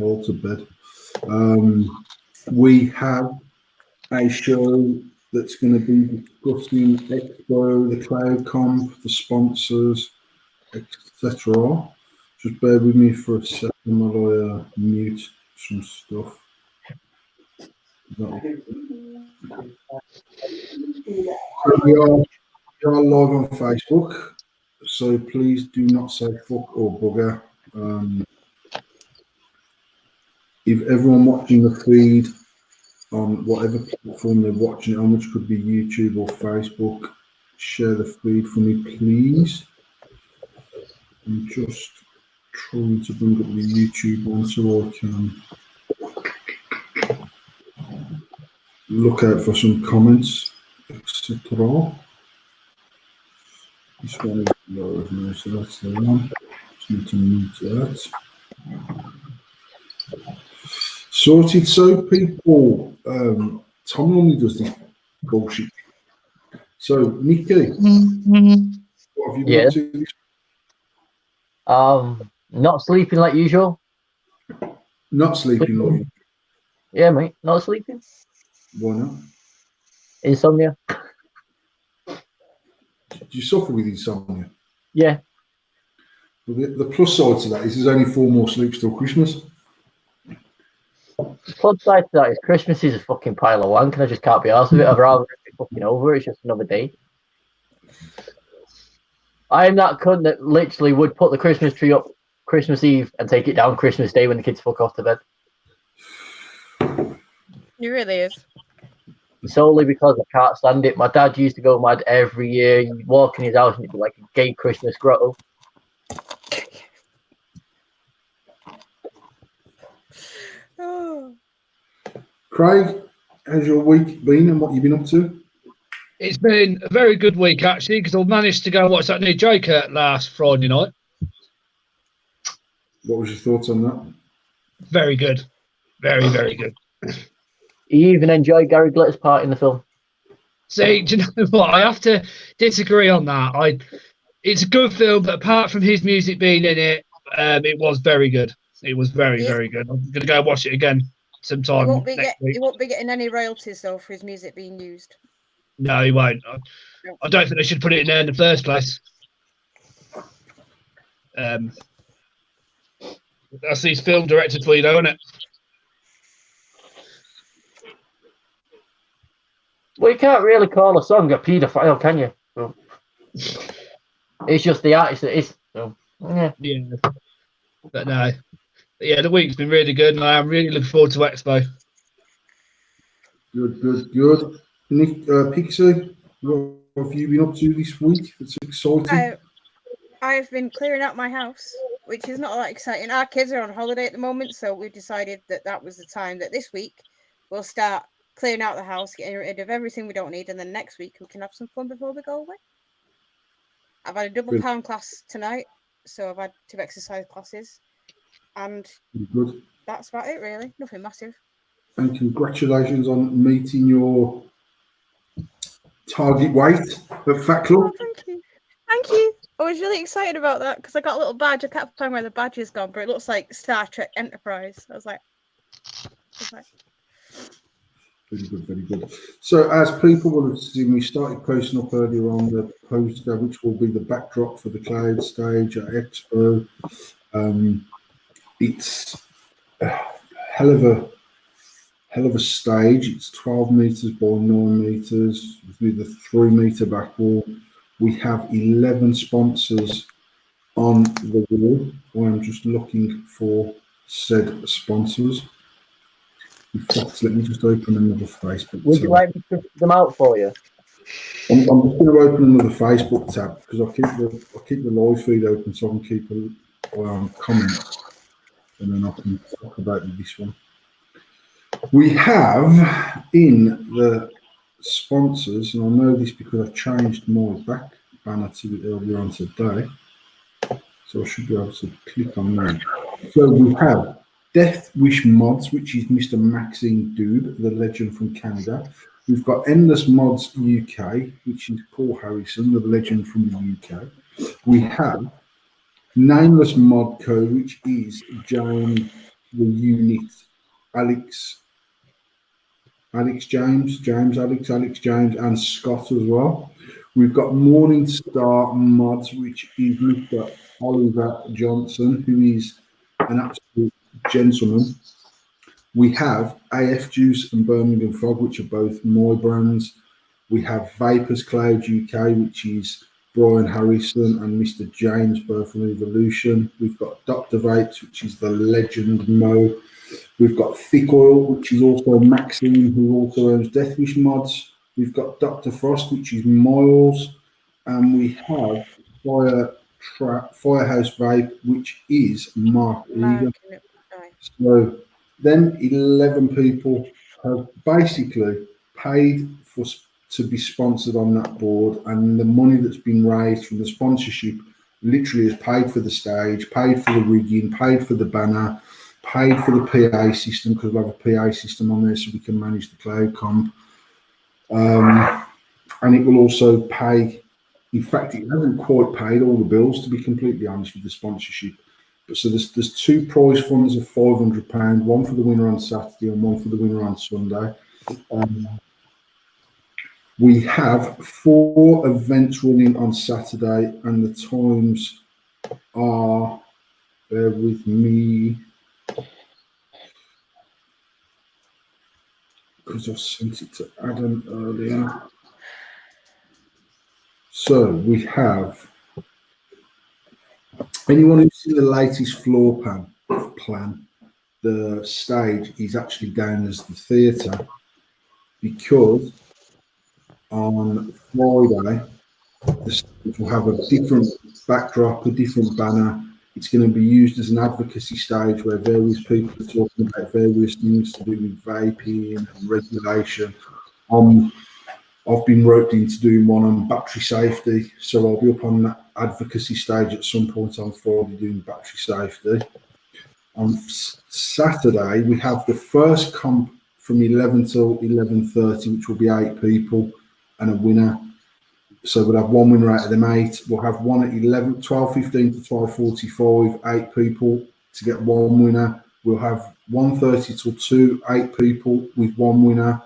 all to bed. We have a show that's going to be discussing Expo, the Cloud Comp, the sponsors, etc. Just bear with me for a second while I mute some stuff. So we are live on Facebook, so please do not say fuck or bugger. If everyone watching the feed on whatever platform they're watching it on, which could be YouTube or Facebook, share the feed for me, please. I'm just trying to bring up the YouTube one so I can look out for some comments, etc. This one is low, no, so that's the one. Just need to mute that. Sorted. So, people, Tom normally does this bullshit. So, Nikki, what have you been up to this week? Not sleeping like usual. Not sleeping like usual? Yeah, mate, not sleeping. Why not? Insomnia. Do you suffer with insomnia? Yeah. Well, the plus side to that is there's only 4 more sleeps till Christmas. The plus side to that is Christmas is a fucking pile of wank and I just can't be arsed with it. I'd rather it be fucking over. It's just another day. I'm that cunt that literally would put the Christmas tree up Christmas Eve and take it down Christmas Day when the kids fuck off to bed. He really is. Solely because I can't stand it. My dad used to go mad every year. You'd walk in his house and it'd be like a gay Christmas grotto. Oh. Craig, how's your week been and what you've been up to? It's been a very good week, actually, because I managed to go watch that new Joker last Friday night. What was your thoughts on that? Very good. Very, very good. You even enjoyed Gary Glitter's part in the film? See, do you know what? I have to disagree on that. It's a good film, but apart from his music being in it, it was very good. It was very, very good. I'm going to go watch it again sometime next week. He won't be getting any royalties, though, for his music being used. No, he won't. I don't think they should put it in there in the first place. That's these film directors for you, though, isn't it? Well, you can't really call a song a paedophile, can you? So, it's just the artist that is. So, yeah. Yeah. But no. But yeah, the week's been really good, and I'm really looking forward to Expo. Good. Nick, Pixie, what have you been up to this week? It's exciting. I've been clearing out my house, which is not that exciting. Our kids are on holiday at the moment, so we decided that was the time that this week we'll start clearing out the house, getting rid of everything we don't need, and then next week we can have some fun before we go away. I've had a double pound class tonight, so I've had 2 exercise classes, and that's about it, really. Nothing massive. And congratulations on meeting your target weight at Fat Club. Oh, thank you. I was really excited about that because I got a little badge. I can't find where the badge is gone, but it looks like Star Trek Enterprise. I was like. Very good. So, as people will have seen, we started posting up earlier on the poster, which will be the backdrop for the cloud stage at Expo. It's a hell of a stage. It's 12 meters by 9 meters with a 3 meter back wall. We have 11 sponsors on the wall. I'm just looking for said sponsors. In fact, let me just open another Facebook. Would you like me to put them out for you? I'm just going to open another Facebook tab because I keep the live feed open so I can keep comments, and then I can talk about this one. We have in the sponsors, and I know this because I changed my back banner to it earlier on today, so I should be able to click on that. So we have Death Wish Mods, which is Mr. Maxine Doob, the legend from Canada. We've got Endless Mods UK, which is Paul Harrison, the legend from the UK. We have Nameless Mod Co, which is Jane the unit, Alex James, Alex James, and Scott as well. We've got Morningstar Mods, which is Mr. Oliver Johnson, who is an absolute gentleman. We have AF Juice and Birmingham Fog, which are both my brands. We have Vapors Cloud UK, which is Brian Harrison and Mr. James, both from Evolution. We've got Dr. Vapes, which is the legend Mo. We've got Thick Oil, which is also Maxine, who also owns Deathwish Mods. We've got Dr. Frost, which is Miles. And we have Firehouse Vape, which is Mark Egan. So them 11 people have basically paid to be sponsored on that board, and the money that's been raised from the sponsorship literally has paid for the stage, paid for the rigging, paid for the banner, paid for the PA system, because we'll have a PA system on there so we can manage the cloud comp. And it will also pay, in fact, it hasn't quite paid all the bills, to be completely honest, with the sponsorship. But so there's two prize funds of £500, one for the winner on Saturday and one for the winner on Sunday. We have 4 events running on Saturday, and the times are, bear with me, because I sent it to Adam earlier. So we have, anyone who's seen the latest floor plan, the stage is actually down as the theatre, because on Friday the stage will have a different backdrop, a different banner. It's going to be used as an advocacy stage where various people are talking about various things to do with vaping and regulation. I've been roped into doing one on battery safety, so I'll be up on that advocacy stage at some point on Friday doing battery safety. On Saturday, we have the first comp from 11 till 11:30, which will be 8 people and a winner. So we'll have one winner out of them 8. We'll have one at 12:15 to 12:45, 8 people to get one winner. We'll have 1:30 till 2, 8 people with one winner.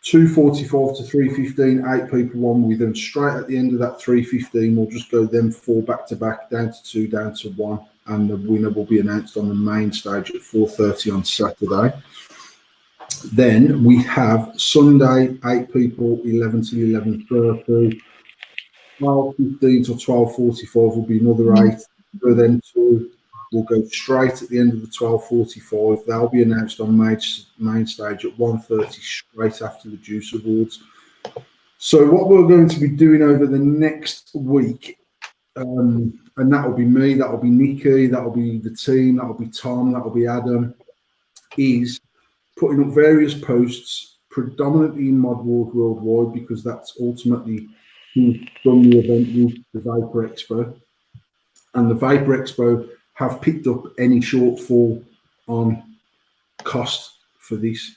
2:45 to 3:15, 8 people, one with them. Straight at the end of that 3:15, we'll just go them 4 back to back, down to 2, down to 1, and the winner will be announced on the main stage at 4:30 on Saturday. Then we have Sunday, 8 people, 11 till 11:30. 12:15 till 12:45 will be another 8. For them 2 will go straight at the end of the 12:45. They'll be announced on main stage at 1:30, straight after the Juice Awards. So what we're going to be doing over the next week, and that will be me, that will be Nikki, that will be the team, that will be Tom, that will be Adam, is putting up various posts, predominantly in Mod Wars Worldwide, because that's ultimately who's done the event with the Vapor Expo. And the Vapor Expo have picked up any shortfall on cost for this.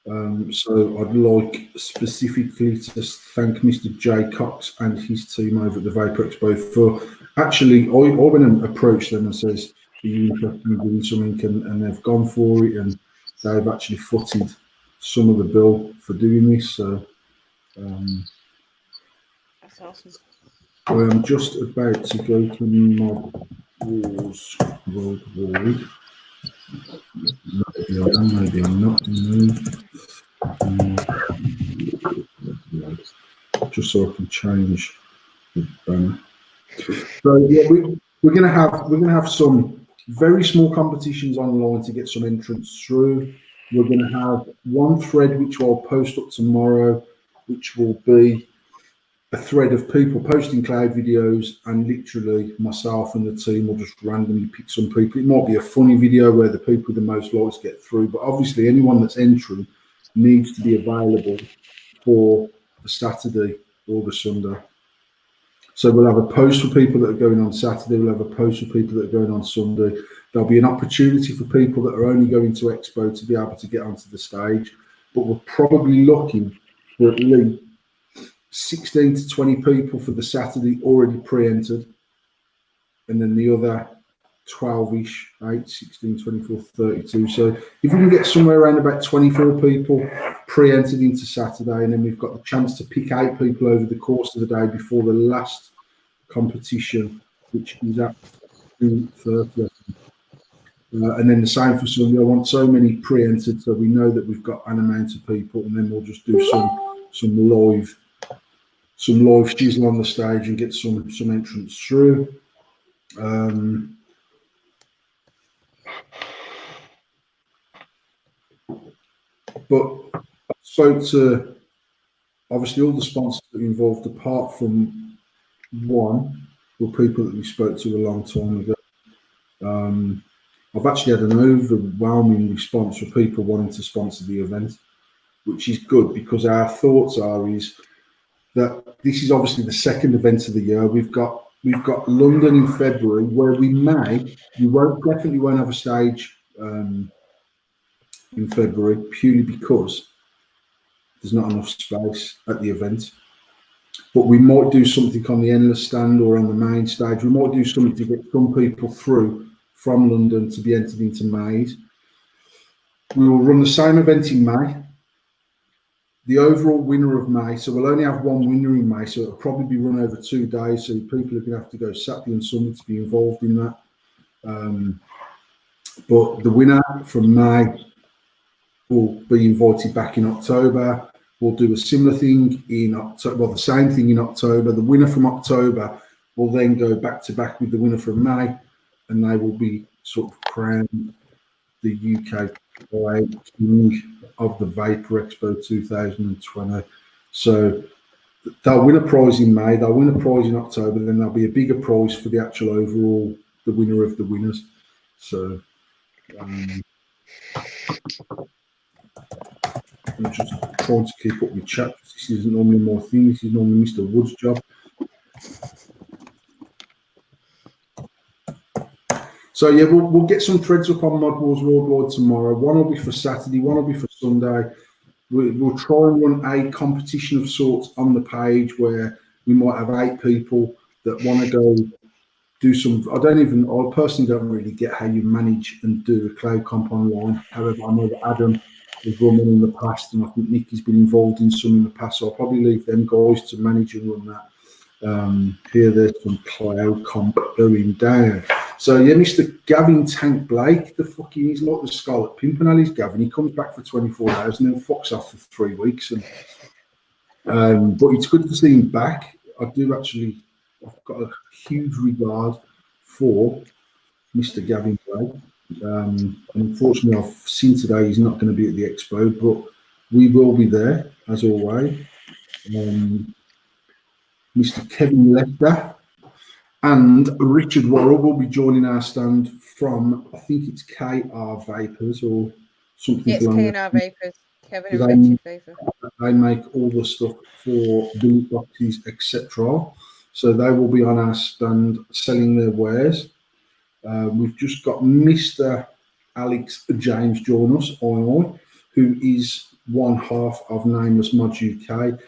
So I'd like specifically to thank Mr. Jay Cox and his team over at the Vapor Expo for actually, I went and approached them and says, are you interested in doing something? And they've gone for it, and they've actually footed some of the bill for doing this. So that's awesome. I'm just about to go to Mod Wars Worldwide. Maybe I'm not. Just so I can change the banner. So yeah, we're gonna have some very small competitions online to get some entrants through. We're gonna have one thread which I'll post up tomorrow, which will be a thread of people posting cloud videos, and literally myself and the team will just randomly pick some people. It might be a funny video where the people with the most likes get through, but obviously anyone that's entering needs to be available for the Saturday or the Sunday. So we'll have a post for people that are going on Saturday, we'll have a post for people that are going on Sunday. There'll be an opportunity for people that are only going to Expo to be able to get onto the stage, but we're probably looking for at least 16 to 20 people for the Saturday already pre-entered, and then the other 12-ish, 8, 16, 24, 32. So if we can get somewhere around about 24 people pre-entered into Saturday, and then we've got the chance to pick 8 people over the course of the day before the last competition, which is at 2:30. And then the same for Sunday. I want so many pre-entered so we know that we've got an amount of people, and then we'll just do some live shizzle on the stage and get some entrance through. But I spoke to obviously all the sponsors that are involved, apart from one, were people that we spoke to a long time ago. I've actually had an overwhelming response for people wanting to sponsor the event, which is good, because our thoughts is that this is obviously the second event of the year. We've got London in February, where we definitely won't have a stage in February, purely because there's not enough space at the event. But we might do something on the endless stand or on the main stage. We might do something to get some people through from London to be entered into Mays. We will run the same event in May. The overall winner of May, so we'll only have one winner in May, so it'll probably be run over 2 days, so people are going to have to go Saturday and Sunday to be involved in that. But the winner from May will be invited back in October. We'll do a similar thing in October, well, the same thing in October. The winner from October will then go back to back with the winner from May, and they will be sort of crowned the UK King of the Vapor Expo 2020. So they'll win a prize in May, they'll win a prize in October, then there'll be a bigger prize for the actual overall, the winner of the winners. So I'm just trying to keep up with chat. This isn't normally my thing, this is normally Mr. Wood's job. So yeah, we'll get some threads up on Mod Wars Worldwide tomorrow. One will be for Saturday, one will be for Sunday. We'll try and run a competition of sorts on the page where we might have 8 people that want to go do some. I personally don't really get how you manage and do a cloud comp online. However, I know that Adam has run one in the past, and I think Nicky's been involved in some in the past. So I'll probably leave them guys to manage and run that. Here there's some cloud comp going down. So yeah, Mr. Gavin Tank Blake, he's like the Scarlet Pimpernel, he's Gavin. He comes back for 24 hours and then fucks off for 3 weeks. And but it's good to see him back. I've got a huge regard for Mr. Gavin Blake. Unfortunately, I've seen today he's not going to be at the Expo, but we will be there as always. Mr. Kevin Lester and Richard Worrell will be joining our stand from, I think it's KR Vapors or something. It's KR Vapors, Kevin and Richard Vapor. They make all the stuff for billet boxes, etc. So they will be on our stand selling their wares. We've just got Mr. Alex James join us, who is one half of Nameless Mods UK.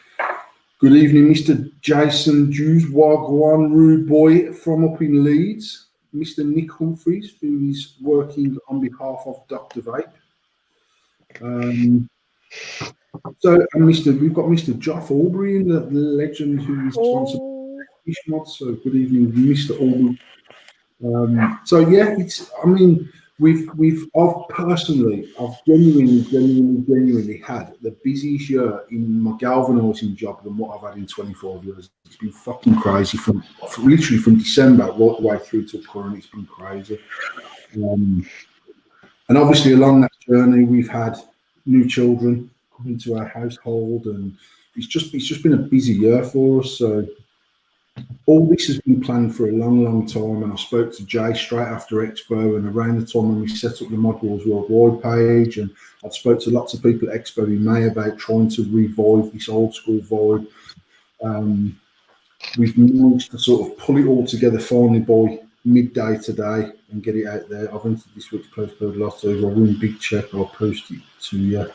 Good evening, Mr. Jason Jews, Wagwan Rude Boy from up in Leeds. Mr. Nick Humphreys, who is working on behalf of Dr. Vape. We've got Mr. Joff Aubrey, the legend who is sponsored Fish Mod. So good evening, Mr. Aubrey. I've genuinely had the busiest year in my galvanizing job than what I've had in 24 years. It's been fucking crazy from December right the way through to current. It's been crazy. And obviously along that journey, we've had new children come into our household, and it's just been a busy year for us. So all this has been planned for a long time, and I spoke to Jay straight after Expo and around the time when we set up the Mod Wars Worldwide page, and I spoke to lots of people at Expo in May about trying to revive this old school vibe. We've managed to sort of pull it all together finally by midday today and get it out there. I've entered this week's postcode lotto. I'll win big check. I'll post it to you.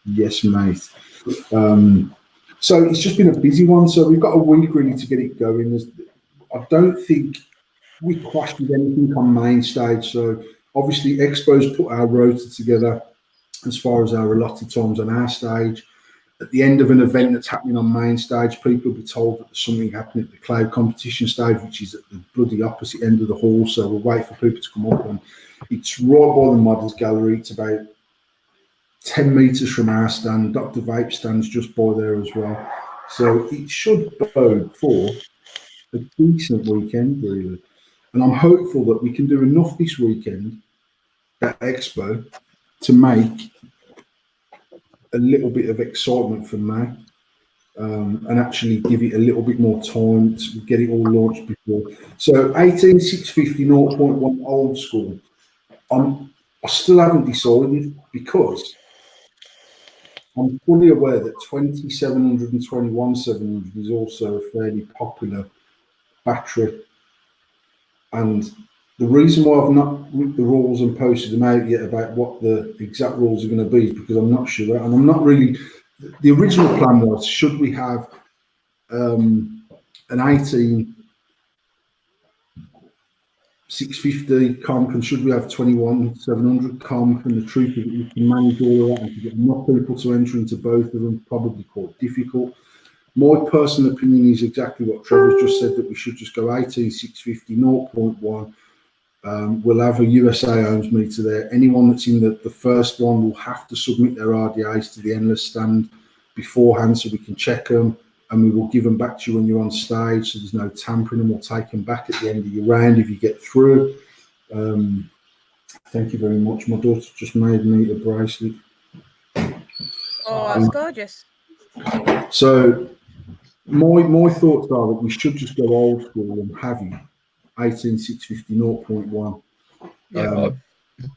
Yes, mate. So it's just been a busy one. So we've got a week really to get it going. I don't think we clash with anything on main stage. So obviously Expo's put our rota together as far as our allotted times on our stage. At the end of an event that's happening on main stage, people will be told that there's something happening at the cloud competition stage, which is at the bloody opposite end of the hall. So we'll wait for people to come up, and it's right by the models gallery. It's about 10 meters from our stand. Dr. Vape stands just by there as well. So it should bode for a decent weekend, really. And I'm hopeful that we can do enough this weekend at Expo to make a little bit of excitement for May, and actually give it a little bit more time to get it all launched before. So 18650 0.1 old school. I still haven't decided, because I'm fully aware that 2700 and 21700 is also a fairly popular battery. And the reason why I've not looked the rules and posted them out yet about what the exact rules are going to be is because I'm not sure. And I'm not really, the original plan was, should we have an 18650 comp, and should we have 21700 comp? And the truth is that you can manage all of that, and to get enough people to enter into both of them probably quite difficult. My personal opinion is exactly what Trevor's just said, that we should just go 18650 0.1. We'll have a USA owns meter there. Anyone that's in the first one will have to submit their RDAs to the endless stand beforehand, so we can check them, and we will give them back to you when you're on stage, so there's no tampering, and we'll take them back at the end of your round if you get through. Thank you very much. My daughter just made me a bracelet. Oh, that's gorgeous. So my thoughts are that we should just go old school and have it 18650 0.1. Yeah,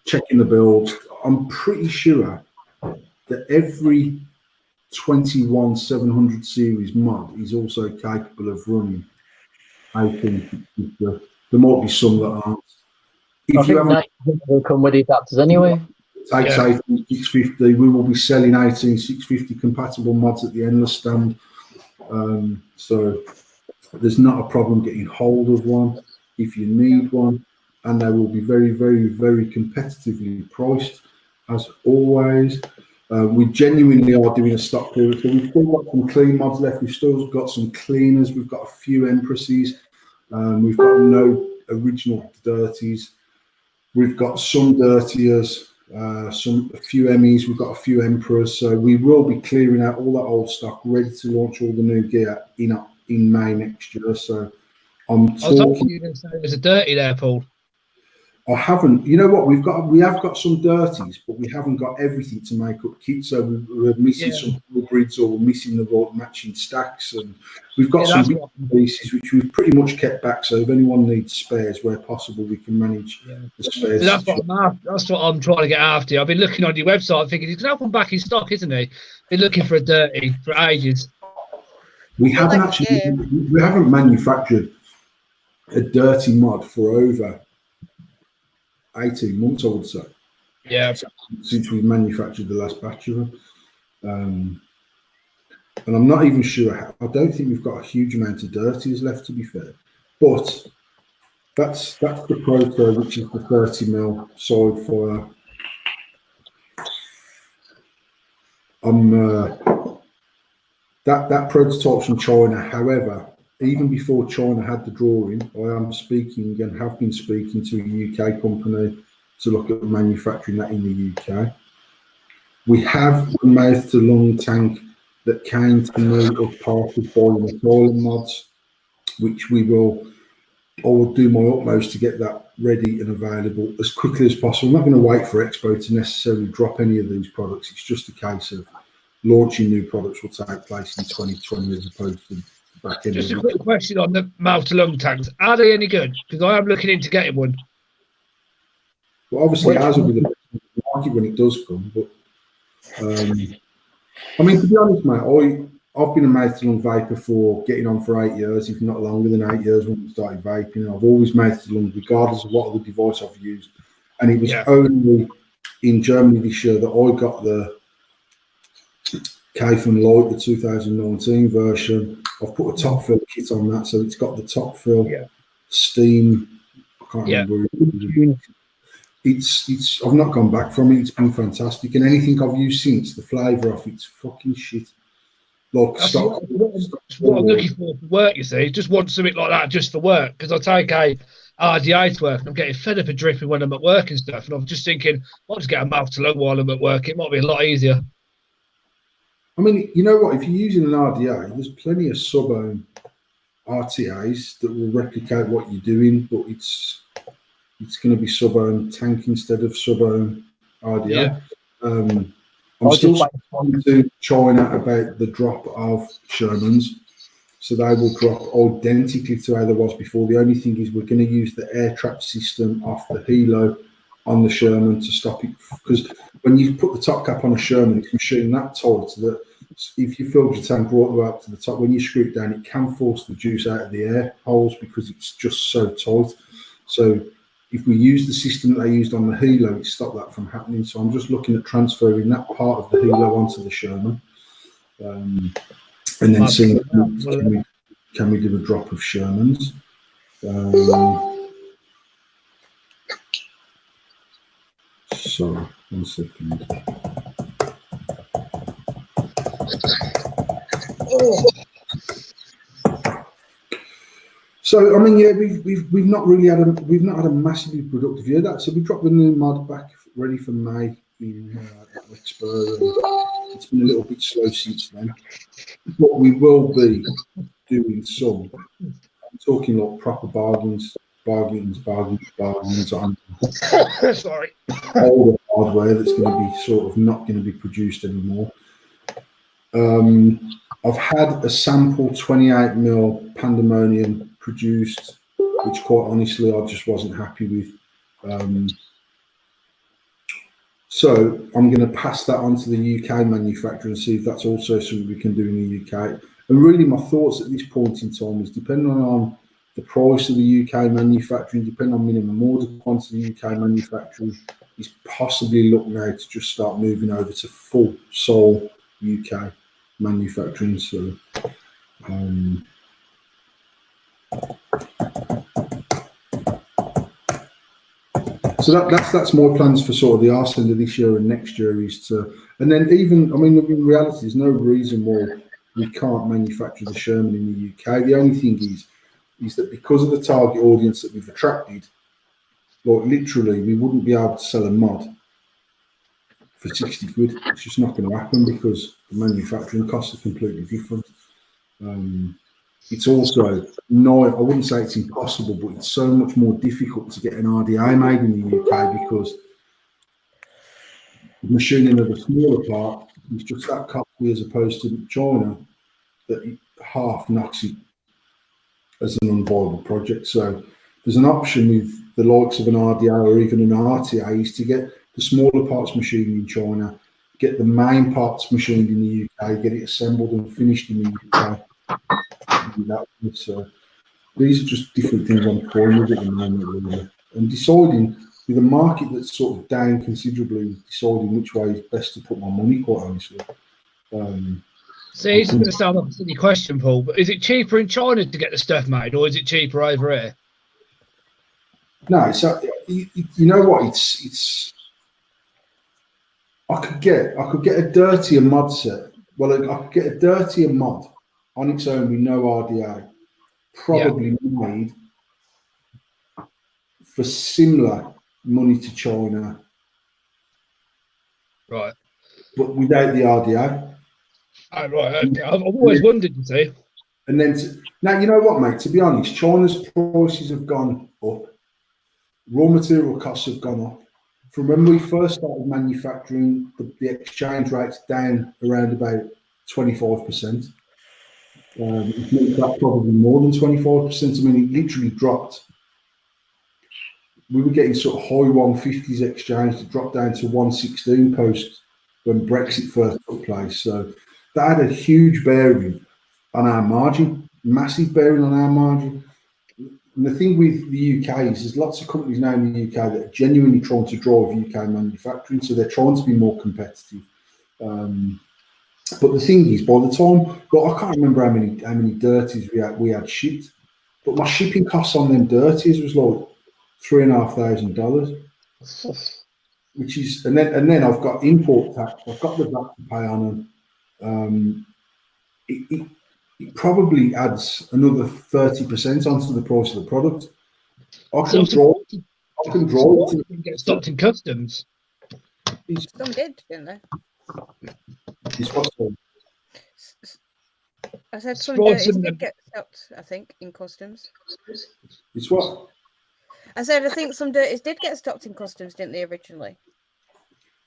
Checking the builds. I'm pretty sure that every 21700 series mod is also capable of running 18650. There might be some that aren't. I think that will come with adapters anyway. Takes 18650. We will be selling 18650 compatible mods at the endless stand. So there's not a problem getting hold of one if you need one, and they will be very, very, very competitively priced as always. We genuinely are doing a stock clear, so we've still got some clean mods left. We've still got some cleaners. We've got a few Empresses. We've got no original dirties. We've got some dirtiers, a few Emmys. We've got a few Emperors. So we will be clearing out all that old stock, ready to launch all the new gear in May next year. So I'm talking. I was hoping you were going to say there's a dirty there, Paul. I haven't. You know what? We have got some dirties, but we haven't got everything to make up kit. So we're missing some hybrids, or we're missing the right matching stacks, and we've got some bits and pieces which we've pretty much kept back. So if anyone needs spares, where possible, we can manage the spares. That's what I'm trying to get after. I've been looking on your website, thinking he's going to have one back in stock, isn't he? Been looking for a dirty for ages. We haven't we haven't manufactured a dirty mod for over 18 months, I would say. Yeah. Since we manufactured the last batch of them. And I'm not even sure how. I don't think we've got a huge amount of dirties left, to be fair. But that's the proto, which is the 30mm side fire. That prototype's from China. However, even before China had the drawing, I am speaking and have been speaking to a UK company to look at manufacturing that in the UK. We have a mouth to lung tank that came to me as part of buying the Thailand mods, which I will do my utmost to get that ready and available as quickly as possible. I'm not going to wait for Expo to necessarily drop any of these products. It's just a case of launching new products will take place in 2020 as opposed to back in. Just a quick question on the mouth to lung tanks. Are they any good? Because I am looking into getting one. Well, obviously ours will be the best market when it does come, but I mean, to be honest, mate, I've been a mouth to lung vapor for getting on for 8 years, if not longer than 8 years when I started vaping. I've always mouth to lung, regardless of what other device I've used. And it was only in Germany this year that I got the Kayfen Light, the 2019 version. I've put a top fill kit on that, so it's got the top fill steam can't Yeah. remember. It's. I've not gone back from it. It's been fantastic, and anything I've used since, the flavour of it's fucking shit. Like That's stock. what I'm looking for work, you see. Just want something like that just for work. Because I take a RDA to work and I'm getting fed up of dripping when I'm at work and stuff. And I'm just thinking, I'll just get a mouth to lung while I'm at work. It might be a lot easier. I mean, you know what? If you're using an RDA, there's plenty of sub-ohm RTAs that will replicate what you're doing, but it's going to be sub-ohm tank instead of sub-ohm RDA. Yeah. I'm still speaking to China about the drop of Shermans, so they will drop identically to how there was before. The only thing is we're going to use the air trap system off the helo on the Sherman to stop it, because when you put the top cap on a Sherman, it's machining that tight that if you filled your tank right the way up to the top, when you screw it down, it can force the juice out of the air holes because it's just so tight. So if we use the system that they used on the helo, it stopped that from happening. So I'm just looking at transferring that part of the helo onto the Sherman, and then seeing can we do a drop of Shermans. Sorry, 1 second. So I mean, yeah, we've not really had a massively productive year. So we dropped the new mod back ready for May in Expo. And it's been a little bit slow since then, but we will be doing some. I'm talking like proper bargains on Sorry. older hardware that's going to be sort of not going to be produced anymore. I've had a sample 28mm Pandemonium produced, which quite honestly I just wasn't happy with. So I'm going to pass that on to the UK manufacturer and see if that's also something we can do in the UK. And really my thoughts at this point in time is, depending on the price of the UK manufacturing, depending on minimum order quantity of the UK manufacturing, is possibly look now to just start moving over to full sole UK manufacturing. So that's my plans for sort of the arse end of this year and next year is to, and then even, I mean, in reality, there's no reason why we can't manufacture the Sherman in the UK. The only thing is that because of the target audience that we've attracted, like literally, we wouldn't be able to sell a mod for 60 quid. It's just not going to happen because the manufacturing costs are completely different. It's also I wouldn't say it's impossible, but it's so much more difficult to get an RDA made in the UK because the machining of the smaller part is just that costly as opposed to China, that it half knocks it as an unviable project. So there's an option with the likes of an RDA or even an RTA is to get the smaller parts machined in China, get the main parts machined in the UK, get it assembled and finished in the UK. So these are just different things I'm toying with at the moment, really. And deciding with a market that's sort of down considerably, deciding which way is best to put my money, quite honestly. See, it's going to sound like a silly question, Paul, but is it cheaper in China to get the stuff made, or is it cheaper over here? No, it's you know what? It's I could get a dirtier mod set. Well, I could get a dirtier mod on its own with no RDA, probably made for similar money to China, Right. but without the RDA. Oh, right. Okay. I've always wondered, you see. And then now, you know what, mate? To be honest, China's prices have gone up. Raw material costs have gone up. From when we first started manufacturing, the exchange rate's down around about 25%. That probably more than 25%. I mean, it literally dropped. We were getting sort of high 150s exchange to drop down to 116 post when Brexit first took place. So that had a huge bearing on our margin, massive bearing on our margin. And the thing with the UK is there's lots of companies now in the UK that are genuinely trying to drive UK manufacturing, so they're trying to be more competitive. But the thing is, by the time, well, I can't remember how many dirties we had shipped, but my shipping costs on them dirties was like $3,500, which is, and then I've got import tax. I've got the VAT to pay on them. It probably adds another 30% onto the price of the product. I can draw it. Get stopped in customs. Some did, didn't they? It's what's called. I said some Fraud dirties some did of get stopped, I think, in customs. It's what? I said I think some dirties did get stopped in customs, didn't they, originally?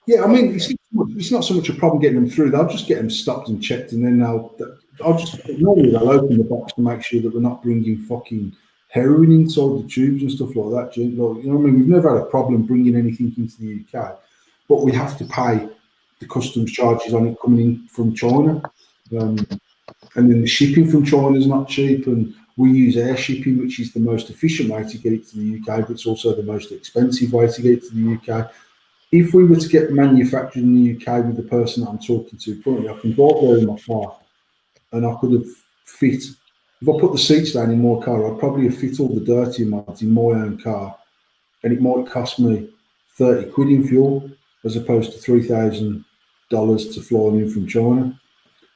Yeah, I mean, it's not so much a problem getting them through. They'll just get them stopped and checked, and then normally they'll open the box to make sure that we're not bringing fucking heroin inside the tubes and stuff like that. You know what I mean? We've never had a problem bringing anything into the UK, but we have to pay the customs charges on it coming in from China. And then the shipping from China is not cheap, and we use air shipping, which is the most efficient way to get it to the UK, but it's also the most expensive way to get it to the UK. If we were to get manufactured in the UK with the person that I'm talking to currently, I can drive there in my car, and I could have fit, if I put the seats down in my car, I'd probably have fit all the dirty mods in my own car, and it might cost me 30 quid in fuel, as opposed to $3,000 to fly in from China.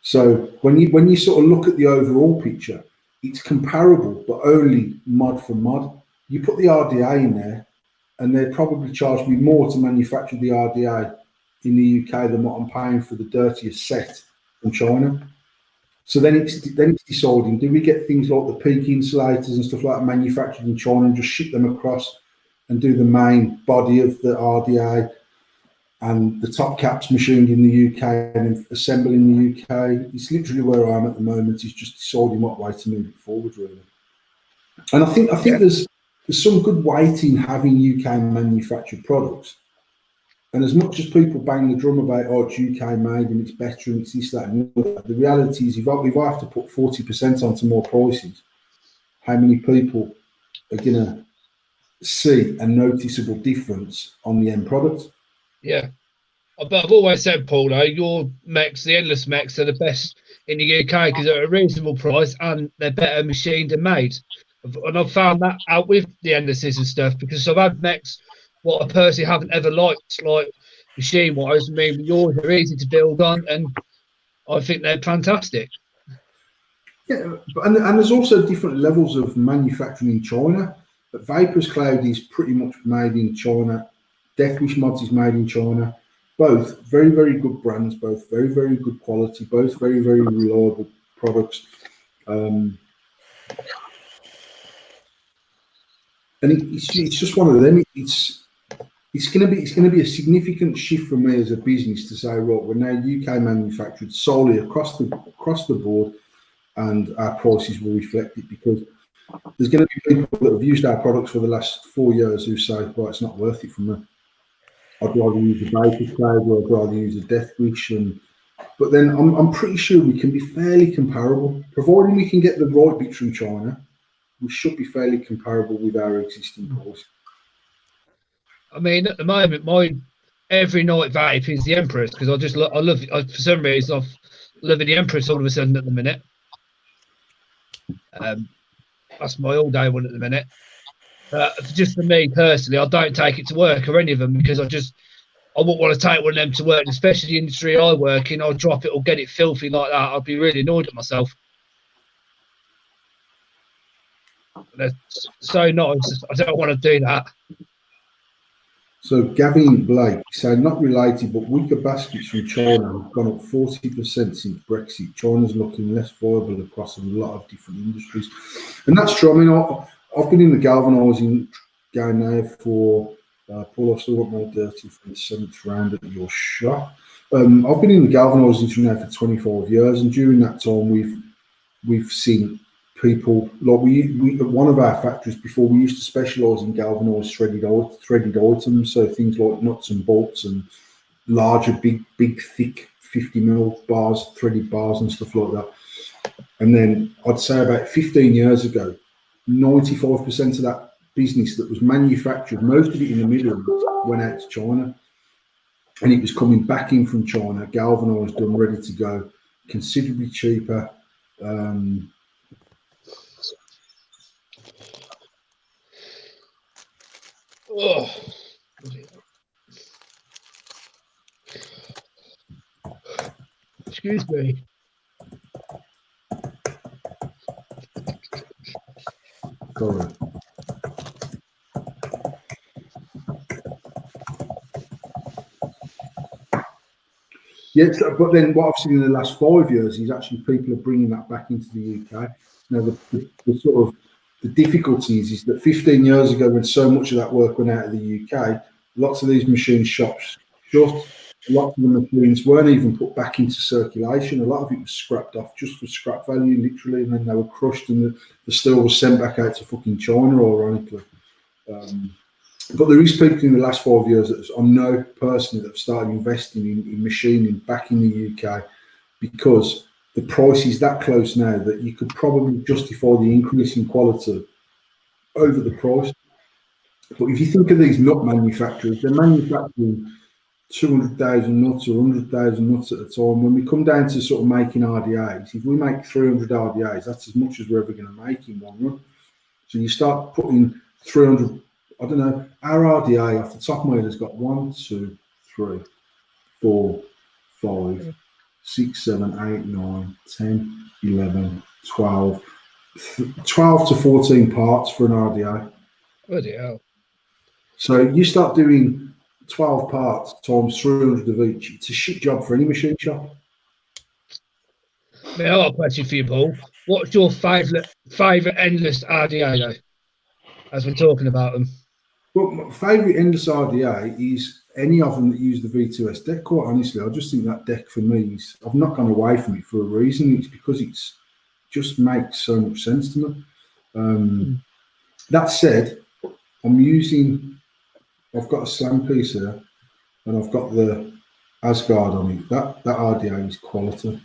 So when you sort of look at the overall picture, it's comparable, but only mod for mod. You put the RDA in there, and they'd probably charge me more to manufacture the RDA in the UK than what I'm paying for the dirtiest set from China. So then it's deciding, do we get things like the peak insulators and stuff like that manufactured in China and just ship them across and do the main body of the RDA and the top caps machined in the UK and assembled in the UK? It's literally where I am at the moment. Is just deciding what way to move it forward, really. And I think there's some good weight in having UK manufactured products. And as much as people bang the drum about, oh, it's UK made and it's better and it's this, that, and the other, the reality is if I have to put 40% onto more prices, how many people are going to see a noticeable difference on the end product? Yeah. But I've always said, Paul, though, your mechs, the endless mechs, are the best in the UK because they're at a reasonable price and they're better machined and made. And I've found that out with the endlesses and stuff because I've had mechs what I personally haven't ever liked, like machine wise. I mean, yours are easy to build on and I think they're fantastic. Yeah, and there's also different levels of manufacturing in China. But Vapor's Cloud is pretty much made in China. Deathwish Mods is made in China. Both very, very good brands, both very, very good quality, both very, very reliable products. And it's just one of them. It's going to be a significant shift for me as a business to say, right, we're now UK manufactured solely across the board, and our prices will reflect it, because there's going to be people that have used our products for the last 4 years who say, well, it's not worth it for me. I'd rather use a Banter or I'd rather use a Deathwish. But then I'm pretty sure we can be fairly comparable, providing we can get the right bits from China. We should be fairly comparable with our existing price. I mean, at the moment, my every night vape is the Empress because I love for some reason I'm loving the Empress all of a sudden at the minute. That's my all day one at the minute. Just for me personally, I don't take it to work or any of them because I wouldn't want to take one of them to work, and especially the industry I work in. I'll drop it or get it filthy like that. I'd be really annoyed at myself. They're so nice. I don't want to do that. So Gavin Blake, so not related, but wicker baskets from China have gone up 40% since Brexit. China's looking less viable across a lot of different industries. And that's true. I mean, I've been in the galvanising game now for, Paul, I've still got more dirty from the 7th round at your shop. I've been in the galvanising now for 25 years, and during that time we've seen people like we at one of our factories before, we used to specialise in galvanised threaded items, so things like nuts and bolts and larger, big, thick 50mm bars, threaded bars and stuff like that. And then I'd say about 15 years ago, 95% of that business that was manufactured, most of it in the Middle East, went out to China, and it was coming back in from China, galvanised, done, ready to go, considerably cheaper. Oh. Excuse me. Correct. Yes, but then what I've seen in the last 5 years is actually people are bringing that back into the UK. Now, the sort of the difficulties is that 15 years ago, when so much of that work went out of the UK, lots of these machine shops shut. Lots of the machines weren't even put back into circulation. A lot of it was scrapped off just for scrap value, literally, and then they were crushed and the steel was sent back out to fucking China, ironically. But there is people in the last 5 years that I know personally that have started investing in machining back in the UK because the price is that close now that you could probably justify the increase in quality over the price. But if you think of these nut manufacturers, they're manufacturing 200,000 nuts or 100,000 nuts at a time. When we come down to sort of making RDAs, if we make 300 RDAs, that's as much as we're ever going to make in one run. So you start putting 300. I don't know, our RDA off the top of my head has got 1, 2, 3, 4, 5, 6, 7, 8, 9, 10, 11, 12, 12 to 14 parts for an RDA. Bloody hell. So you start doing 12 parts times 300 of each. It's a shit job for any machine shop. I got a question for you, Paul. What's your favourite endless RDA, though? As we're talking about them. Well, my favourite endless RDA is any of them that use the V2S deck. Quite honestly, I just think that deck for me is, I've not gone away from it for a reason. It's because it's just makes so much sense to me. That said, I've got a slam piece here and I've got the Asgard on it. That RDA is quality.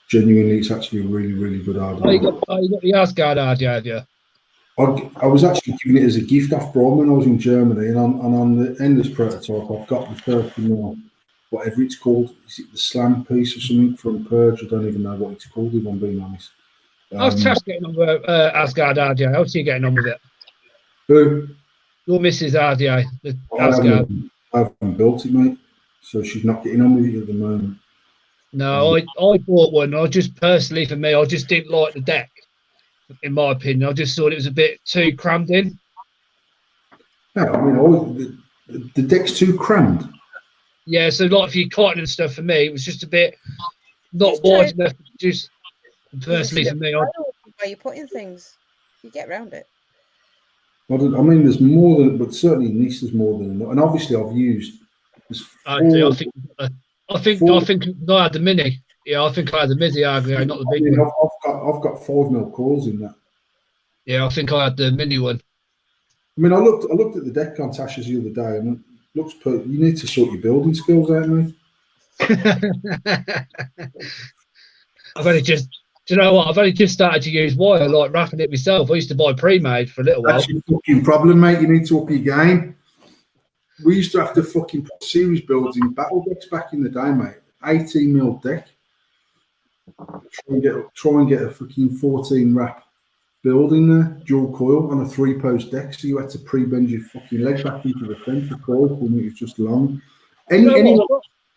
Genuinely, it's actually a really, really good RDA. Oh, you got the Asgard RDA, have you? I was actually given it as a gift off Brom when I was in Germany, and on the endless prototype, I've got the 30 mil, whatever it's called. Is it the slam piece or something from Purge? I don't even know what it's called, if I'm being honest. How's Tash getting on with Asgard RDA? How's she getting on with it? Who? Your Mrs. RDA, the I Asgard. haven't built it, mate, so she's not getting on with it at the moment. No, I bought one. I just personally, for me, I just didn't like the deck. In my opinion, I just thought it was a bit too crammed in. Yeah, I mean, the deck's too crammed. Yeah, so like for your cotton and stuff, for me, it was just a bit not wide enough. Just personally, for me, where you're putting things, you get around it. I mean, there's more than, but certainly in this there's more than enough. And obviously, I've used. I think I had the mini. Yeah, I think I had the mini RDA, not the big one. I've got 5 mil cores in that. Yeah, I think I had the mini one. I mean, I looked at the deck on Tasha's the other day, and it looks. You need to sort your building skills out, mate. I've only just. Do you know what? I've only just started to use wire, like wrapping it myself. I used to buy pre-made for a little while. That's your fucking problem, mate. You need to up your game. We used to have to fucking put series builds in battle decks back in the day, mate. 18 mil deck. Try and get a fucking 14 wrap build in there, dual coil on a 3-post deck. So you had to pre-bend your fucking leg back into the centre coil when it was just long. Anyone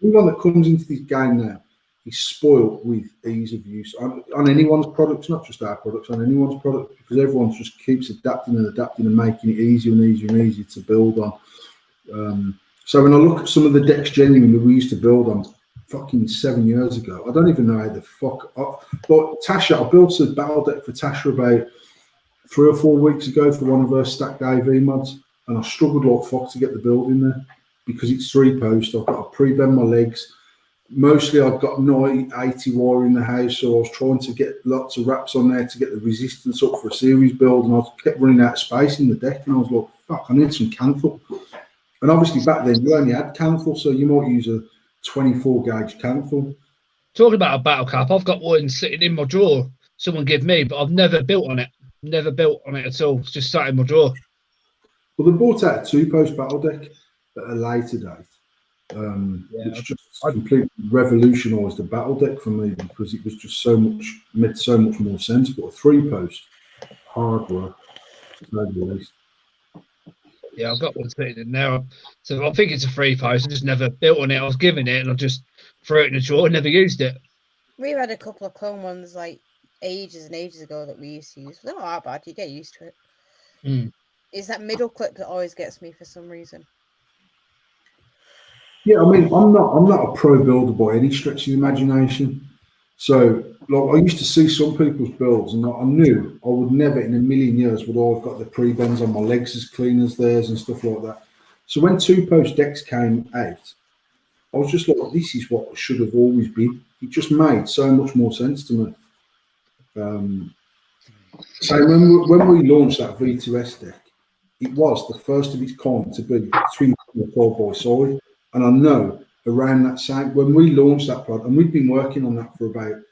that comes into this game now is spoiled with ease of use on anyone's products, not just our products, on anyone's product, because everyone just keeps adapting and making it easier and easier and easier to build on. So when I look at some of the decks genuinely we used to build on fucking 7 years ago, I don't even know how the fuck. But Tasha, I built a battle deck for Tasha about 3 or 4 weeks ago for one of her stacked AV mods, and I struggled like fuck to get the build in there because it's 3-post. I've got to pre-bend my legs. Mostly I've got 80 wire in the house, so I was trying to get lots of wraps on there to get the resistance up for a series build, and I kept running out of space in the deck, and I was like, fuck, I need some canthal. And obviously back then you only had canthal, so you might use a 24 gauge canthal. Talking about a battle cap, I've got one sitting in my drawer. Someone gave me, but I've never built on it. Never built on it at all. It's just sat in my drawer. Well, they brought out a 2-post battle deck at a later date, which just completely revolutionised the battle deck for me because it was just made so much more sense. But a 3-post, hard work, to say the least. Yeah, I've got one sitting in there. So I think it's a free post. I just never built on it. I was given it and I just threw it in the drawer and never used it. We've had a couple of clone ones like ages and ages ago that we used to use. They're not that bad. You get used to it. Mm. It's that middle clip that always gets me for some reason. Yeah, I mean, I'm not a pro builder by any stretch of the imagination. So, like, I used to see some people's builds, and I knew I would never in a million years would I have got the pre-bends on my legs as clean as theirs and stuff like that. So when two-post decks came out, I was just like, this is what should have always been. It just made so much more sense to me. So when we launched that V2S deck, it was the first of its kind to be twin side by side. And I know around that same when we launched that product, and we've been working on that for about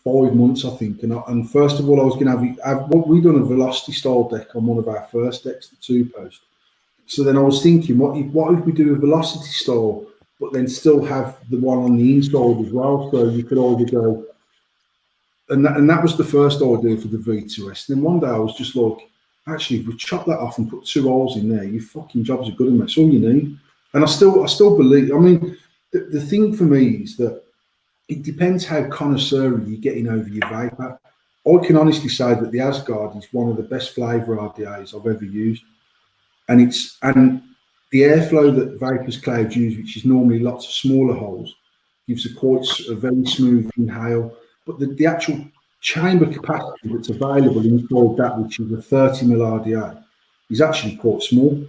5 months, I think. And first of all, I was going to have what we done a velocity style deck on one of our first decks, the two post. So then I was thinking, what if we do a velocity style, but then still have the one on the inside as well, so you could either go. And that was the first idea for the V2S. Then one day I was just like, actually, if we chop that off and put two holes in there, your fucking jobs are good, and that's all you need. And I still believe. I mean, the thing for me is that it depends how connoisseur you're getting over your vapor. I can honestly say that the Asgard is one of the best flavour RDAs I've ever used, and the airflow that Vapors Cloud use, which is normally lots of smaller holes, gives a very smooth inhale. But the actual chamber capacity that's available inside that, which is a 30 mil RDA, is actually quite small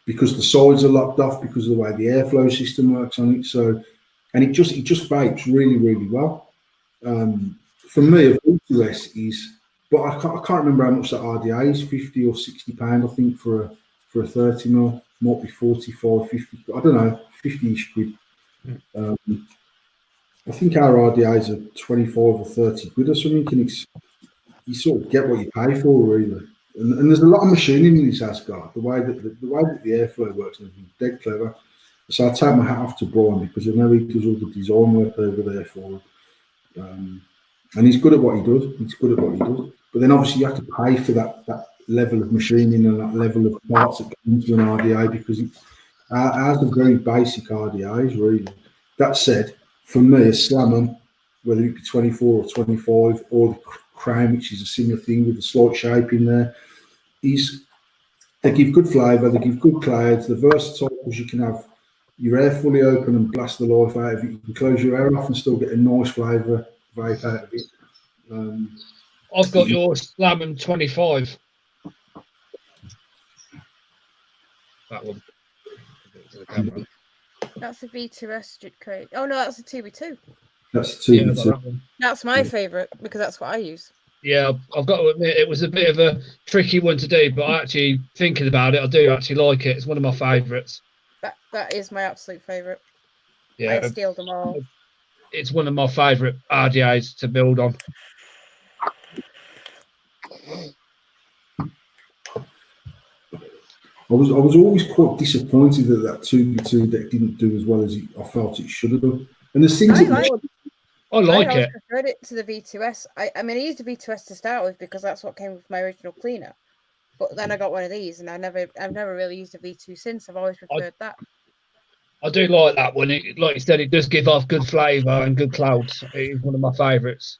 because the sides are locked off because of the way the airflow system works on it. So, and it just vapes really, really well. For me, a V2S is, but I can't remember how much that RDA is, 50 or 60 pound, I think, for a 30 mil, might be 45, 50, I don't know, 50-ish quid. I think our RDAs are 25 or 30 quid or something, and you sort of get what you pay for, really. And there's a lot of machining in this Asgard. The way that the airflow works is dead clever. So I take my hat off to Brian because I know he does all the design work over there for him. And he's good at what he does. But then obviously you have to pay for that level of machining and that level of parts that come into an RDA because ours are very basic RDAs, really. That said, for me, a Slammer, whether it be 24 or 25, or the Crown, which is a similar thing with a slight shape in there, they give good flavour, they give good clouds, they're versatile because you can have your air fully open and blast the life out of it. You can close your air off and still get a nice flavour vape out of it. I've got your Slam 25. That one. That's a V2S crate. Oh no, that's a 2v2. That's two. Yeah, I've got that one. That's my favourite because that's what I use. Yeah, I've got to admit it was a bit of a tricky one to do, but I actually thinking about it, I do actually like it. It's one of my favourites. That is my absolute favourite. Yeah, I steal them all. It's one of my favourite RDAs to build on. I was always quite disappointed that 2v2 deck didn't do as well as I felt it should have done. And there's things I like I it. preferred it to the V2S. I mean, I used the V2S to start with because that's what came with my original cleaner. But then I got one of these, and I've never really used a V2 since. I've always preferred that. I do like that one. Like you said, it does give off good flavour and good clouds. It's one of my favourites.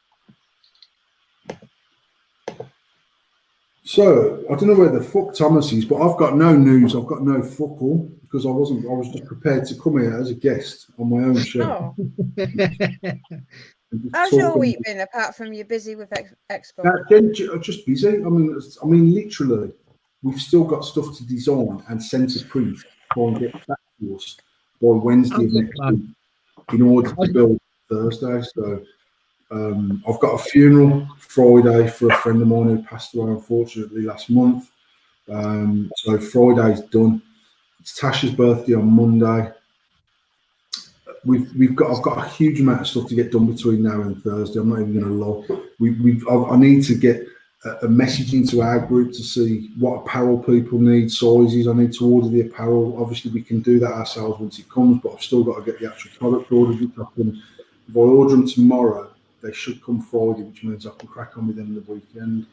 So I don't know where the fuck Thomas is, but I've got no news. I've got no fuck all because I was just prepared to come here as a guest on my own show. Oh. How's your week been apart from you're busy with Expo? Just busy. I mean, literally, we've still got stuff to design and send to print and get back to us by Wednesday of next week in order to build Thursday. So I've got a funeral Friday for a friend of mine who passed away unfortunately last month. So Friday's done. It's Tasha's birthday on Monday. I've got a huge amount of stuff to get done between now and Thursday. I'm not even going to lie. I need to get a message into our group to see what apparel people need, sizes. I need to order the apparel. Obviously, we can do that ourselves once it comes, but I've still got to get the actual product ordered. If I order them tomorrow, they should come Friday, which means I can crack on with them the weekend.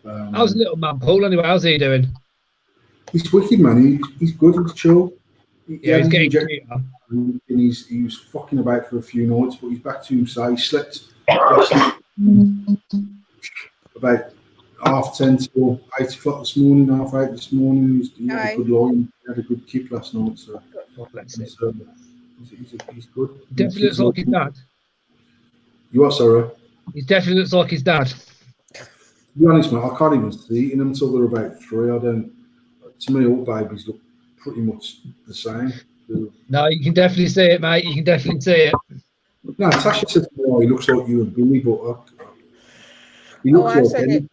How's little man Paul anyway? How's he doing? He's wicked, man. He's good. He's chill. Yeah, he's getting injected, cuter. and he was fucking about for a few nights, but he's back to himself. He slept last night about 10:30 till 8 o'clock this morning, 8:30 this morning. He had a good line. He had a good kick last night. So, Oh, bless him. he's good. Definitely looks like his dad. You are, sorry? He definitely looks like his dad. To be honest, mate, I can't even see it in them until they're about 3. I don't. To me, all babies look pretty much the same. No, you can definitely see it, mate. You can definitely see it. No, Tasha said to me, "Oh, he looks like you and Billy," but he Oh, looks I like said Emmy.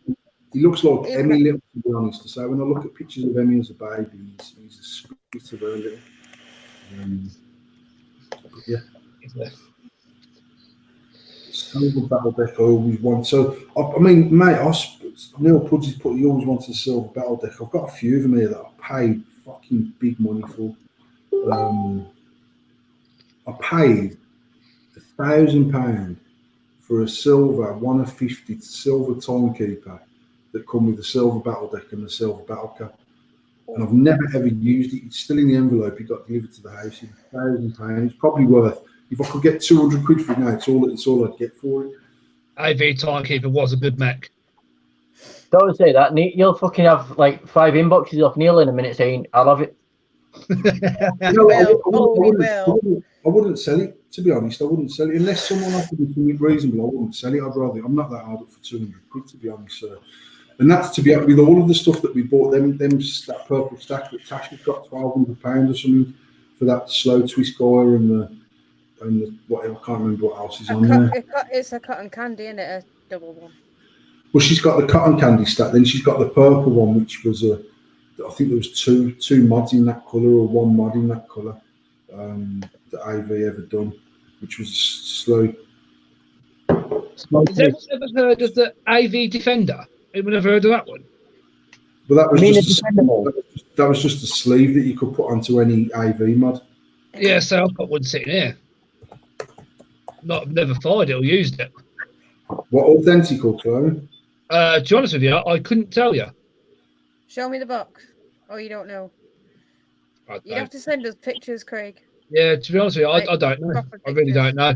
He looks like Even Emmy Little, to be honest. So when I look at pictures of Emmy as a baby, he's a spit of her little. But yeah. Silver battle deck I always want. So I mean, mate, Neil Pudge's put he always wants a silver battle deck. I've got a few of them here that I paid fucking big money for. I paid £1,000 for a silver 1 of 50 silver timekeeper that come with the silver battle deck and the silver battle cap. And I've never ever used it. It's still in the envelope. It got delivered to the house. It's £1,000. It's probably worth. If I could get 200 quid for it now, it's all I'd get for it. AV Timekeeper was a good mech. Don't say that. You'll fucking have like 5 inboxes off Neil in a minute saying, "I love it." I wouldn't sell it, to be honest. I wouldn't sell it unless someone offered me something reasonable. I wouldn't sell it. I'm not that hard up for 200 quid, to be honest. So. And that's to be with all of the stuff that we bought. That purple stack that Tasha's got £1,200 or something for that slow twist gore and the what I can't remember what else is on there. It's a cotton candy, isn't it? A double one. Well, she's got the cotton candy stack. Then she's got the purple one, which was I think there was two mods in that colour or one mod in that colour that AV ever done, which was slow. Has anyone ever heard of the AV Defender? Anyone ever heard of that one? Well, that was just a sleeve that you could put onto any AV mod. Yeah, so I've got one sitting here. Never fired it or used it. What identical, Chloe? To be honest with you, I couldn't tell you. Show me the box. Oh, you don't know. You'd have to send us pictures, Craig. Yeah, to be honest with you, I don't know. I really don't know.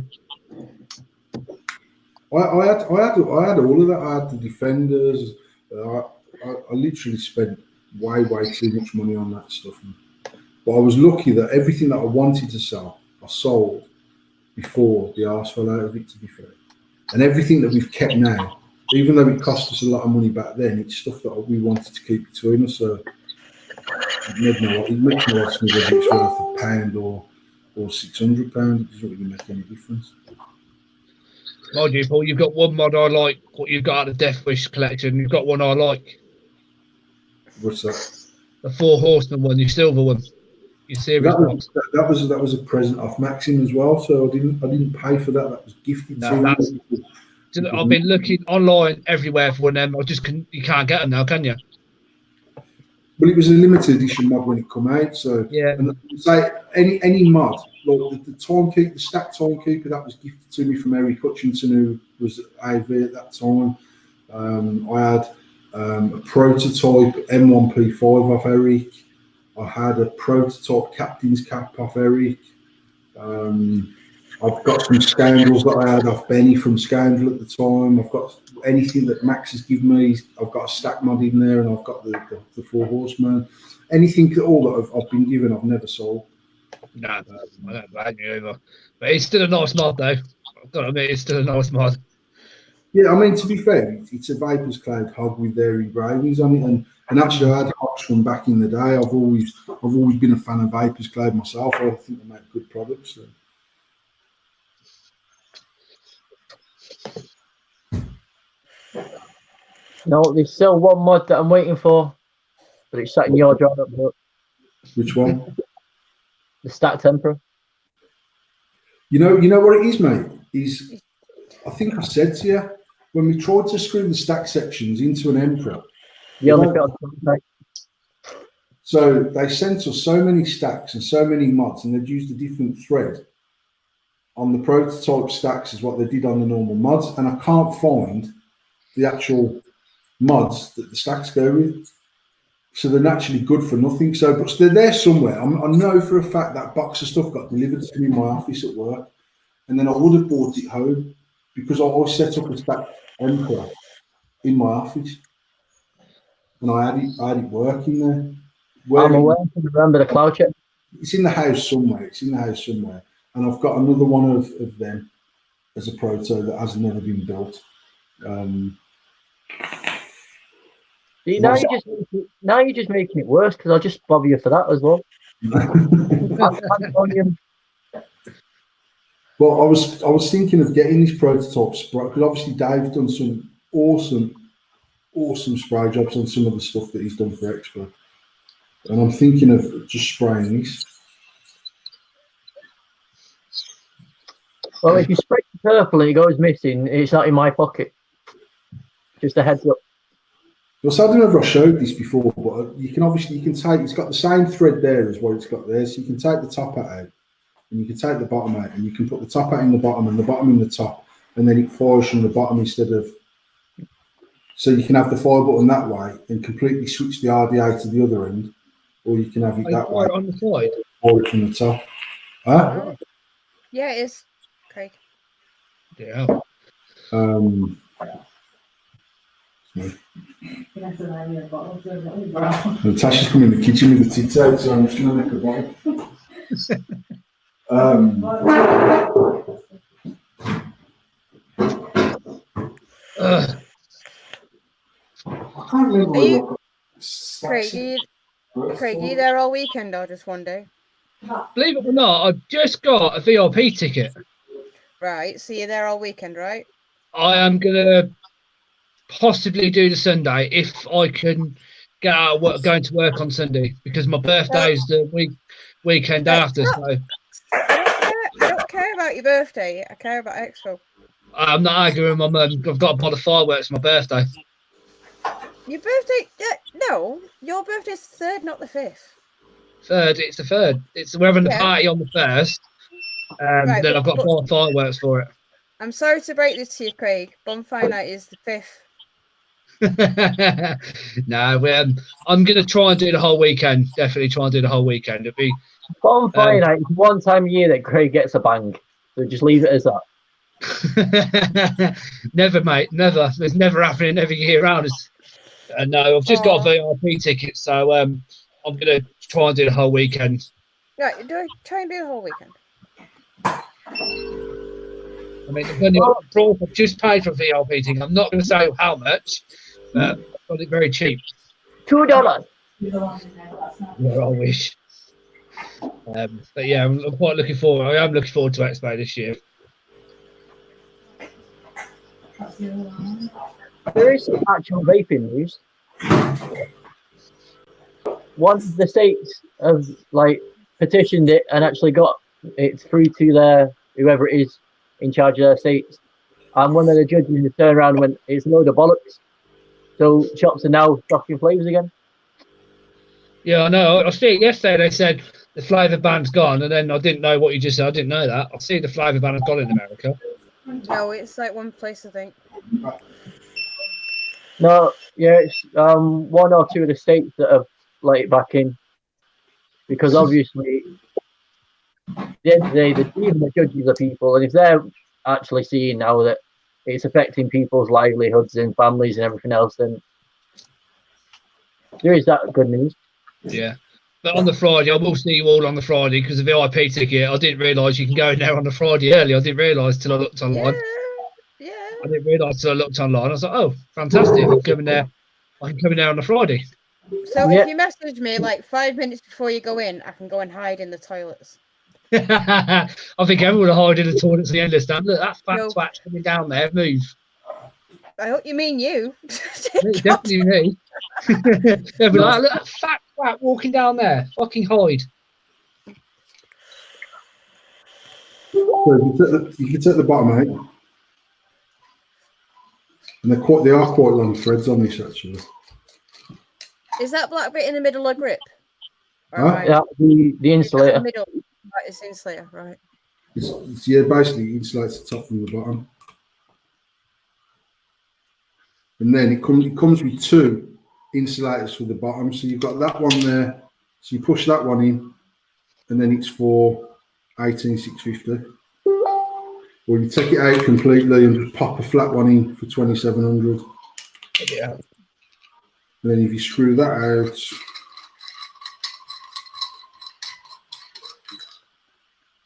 I had all of that. I had the Defenders. I literally spent way too much money on that stuff. But I was lucky that everything that I wanted to sell, I sold before the arse fell out of it, to be fair. And everything that we've kept now, even though it cost us a lot of money back then, it's stuff that we wanted to keep between us. So it makes no odds to me whether it's worth £1 or £600. It doesn't really make any difference. Mind you, Paul, you've got one mod I like. What you've got out of the Death Wish collection, you've got one I like. What's that? The 4 Horsemen one, your silver one. Your series box. That was a present off Maxim as well, so I didn't pay for that. That was gifted to me. I've been looking online everywhere for one of them. You can't get them now, can you? Well, it was a limited edition mod when it came out, so yeah. And say any mod, like the stack timekeeper that was gifted to me from Eric Hutchinson, who was at AV at that time. I had a prototype M1P5 off Eric. I had a prototype captain's cap off Eric. I've got some Scoundrels that I had off Benny from Scoundrel at the time. I've got anything that Max has given me. I've got a stack mod in there, and I've got the 4 Horsemen. Anything at all that I've been given, I've never sold. No, I don't blame you either. But it's still a nice mod, though. I've got to admit, it's still a nice mod. Yeah, I mean, to be fair, it's a Vapors Cloud hog with their engravings on it, and actually, I had hogs from back in the day. I've always been a fan of Vapors Cloud myself. I think they make good products. So. No, there's still one mod that I'm waiting for, but it's sat in your drawer. Which one? The Stacked Emperor. You know what it is, mate? I think I said to you, when we tried to screw the stack sections into an Emperor, so they sent us so many stacks and so many mods, and they'd used a different thread on the prototype stacks as what they did on the normal mods, and I can't find the actual mods that the stacks go with. So they're naturally good for nothing. So, but they're there somewhere. I know for a fact that box of stuff got delivered to me in my office at work, and then I would have brought it home because I set up a stack Emperor in my office, and I had it working there. I'm aware. I remember the cloud chip. It's in the house somewhere. It's in the house somewhere, and I've got another one of them as a proto that has never been built. See, now you're just making it worse because I'll just bother you for that as well. Well, I was thinking of getting this prototype spray because obviously Dave's done some awesome spray jobs on some of the stuff that he's done for Expo, and I'm thinking of just spraying this. Well, if you spray it purple and it goes missing, it's not in my pocket. Just a heads up. Well, so I don't know if I showed this before, but you can take, it's got the same thread there as what it's got there, so you can take the top hat out, and you can take the bottom out, and you can put the top hat in the bottom and the bottom in the top, and then it fires from the bottom instead of. So you can have the fire button that way and completely switch the RDA to the other end, or you can have it that way on the side, or from the top. Huh? Yeah, it is, Craig. Yeah. Natasha's come in the kitchen with the tits out, so I'm just going to make a bite. I can't remember. Craig, are you there all weekend or just one day? Believe it or not, I've just got a VIP ticket. Right, so you're there all weekend, right? I am going to possibly do the Sunday if I can get out of work, going to work on Sunday, because my birthday is the weekend after. So I don't care about your birthday. I care about Expo. I'm not arguing. I've got to buy the fireworks for my birthday. Your birthday? No, your birthday's the 3rd, not the 5th. It's the 3rd. We're having the party on the 1st. Right, then I've got to buy fireworks for it. I'm sorry to break this to you, Craig. Bonfire night is the 5th. No, I'm going to try and do the whole weekend. Definitely try and do the whole weekend. It'll be Bonfire night is one time a year that Craig gets a bang. So just leave it as that. Never, mate. Never. It's never happening every year round. No, I've just got a VIP ticket, so I'm going to try and do the whole weekend. Right, try and do the whole weekend. I mean, depending on the price I've just paid for VIP ticket, I'm not going to say how much, but I got it very cheap. $2. Yeah, I wish. But yeah, I'm quite looking forward. I am looking forward to Expo this year. There is some actual vaping news. One of the states have petitioned it and actually got it through to their whoever it is in charge of their states. And one of the judges has turned around and went, "It's a load of bollocks." So shops are now stocking flavours again. Yeah, I know. I see it yesterday. They said the flavour ban's gone, and then I didn't know what you just said. I didn't know that. I see the flavour ban has gone in America. No, it's like one place, I think. No, yeah, it's one or two of the states that have let it back in, because obviously, at the end of the day, even the judges are people, and if they're actually seeing now that it's affecting people's livelihoods and families and everything else, then there is that good news. Yeah. But on the Friday, I will see you all on the Friday because the VIP ticket, I didn't realise you can go in there on the Friday early. I didn't realise till I looked online. Yeah. I didn't realise till I looked online. I was like, oh, fantastic. I can come in there on the Friday. So if you message me 5 minutes before you go in, I can go and hide in the toilets. I think everyone will hide in the toilets at the end of the stand. Look, that fat twat's coming down there. Move. I hope you mean you. Definitely me. They'll be like, look, that fat twat walking down there. Fucking hide. So you can take the bottom out, and they are quite long threads on this actually. Is that black bit in the middle of grip? Yeah, the insulator. The middle, right, it's insulator, right? It's basically insulates the top from the bottom, and then it comes with two insulators for the bottom. So you've got that one there. So you push that one in, and then it's for 18,650. Or you take it out completely and just pop a flat one in for 2,700. Yeah. And then if you screw that out,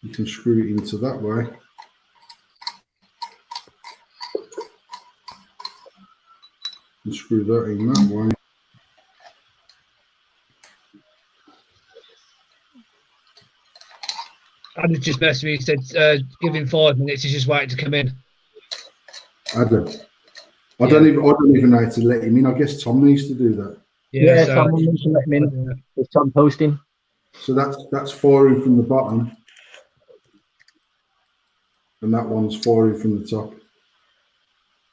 you can screw it into that way. And screw that in that way. And it just messaged me. He said, "Give him 5 minutes. He's just waiting to come in." I don't even know how to let him in. I guess Tom needs to do that. Yeah, so someone needs to let him in. It's Tom posting. So that's firing from the bottom, and that one's firing from the top.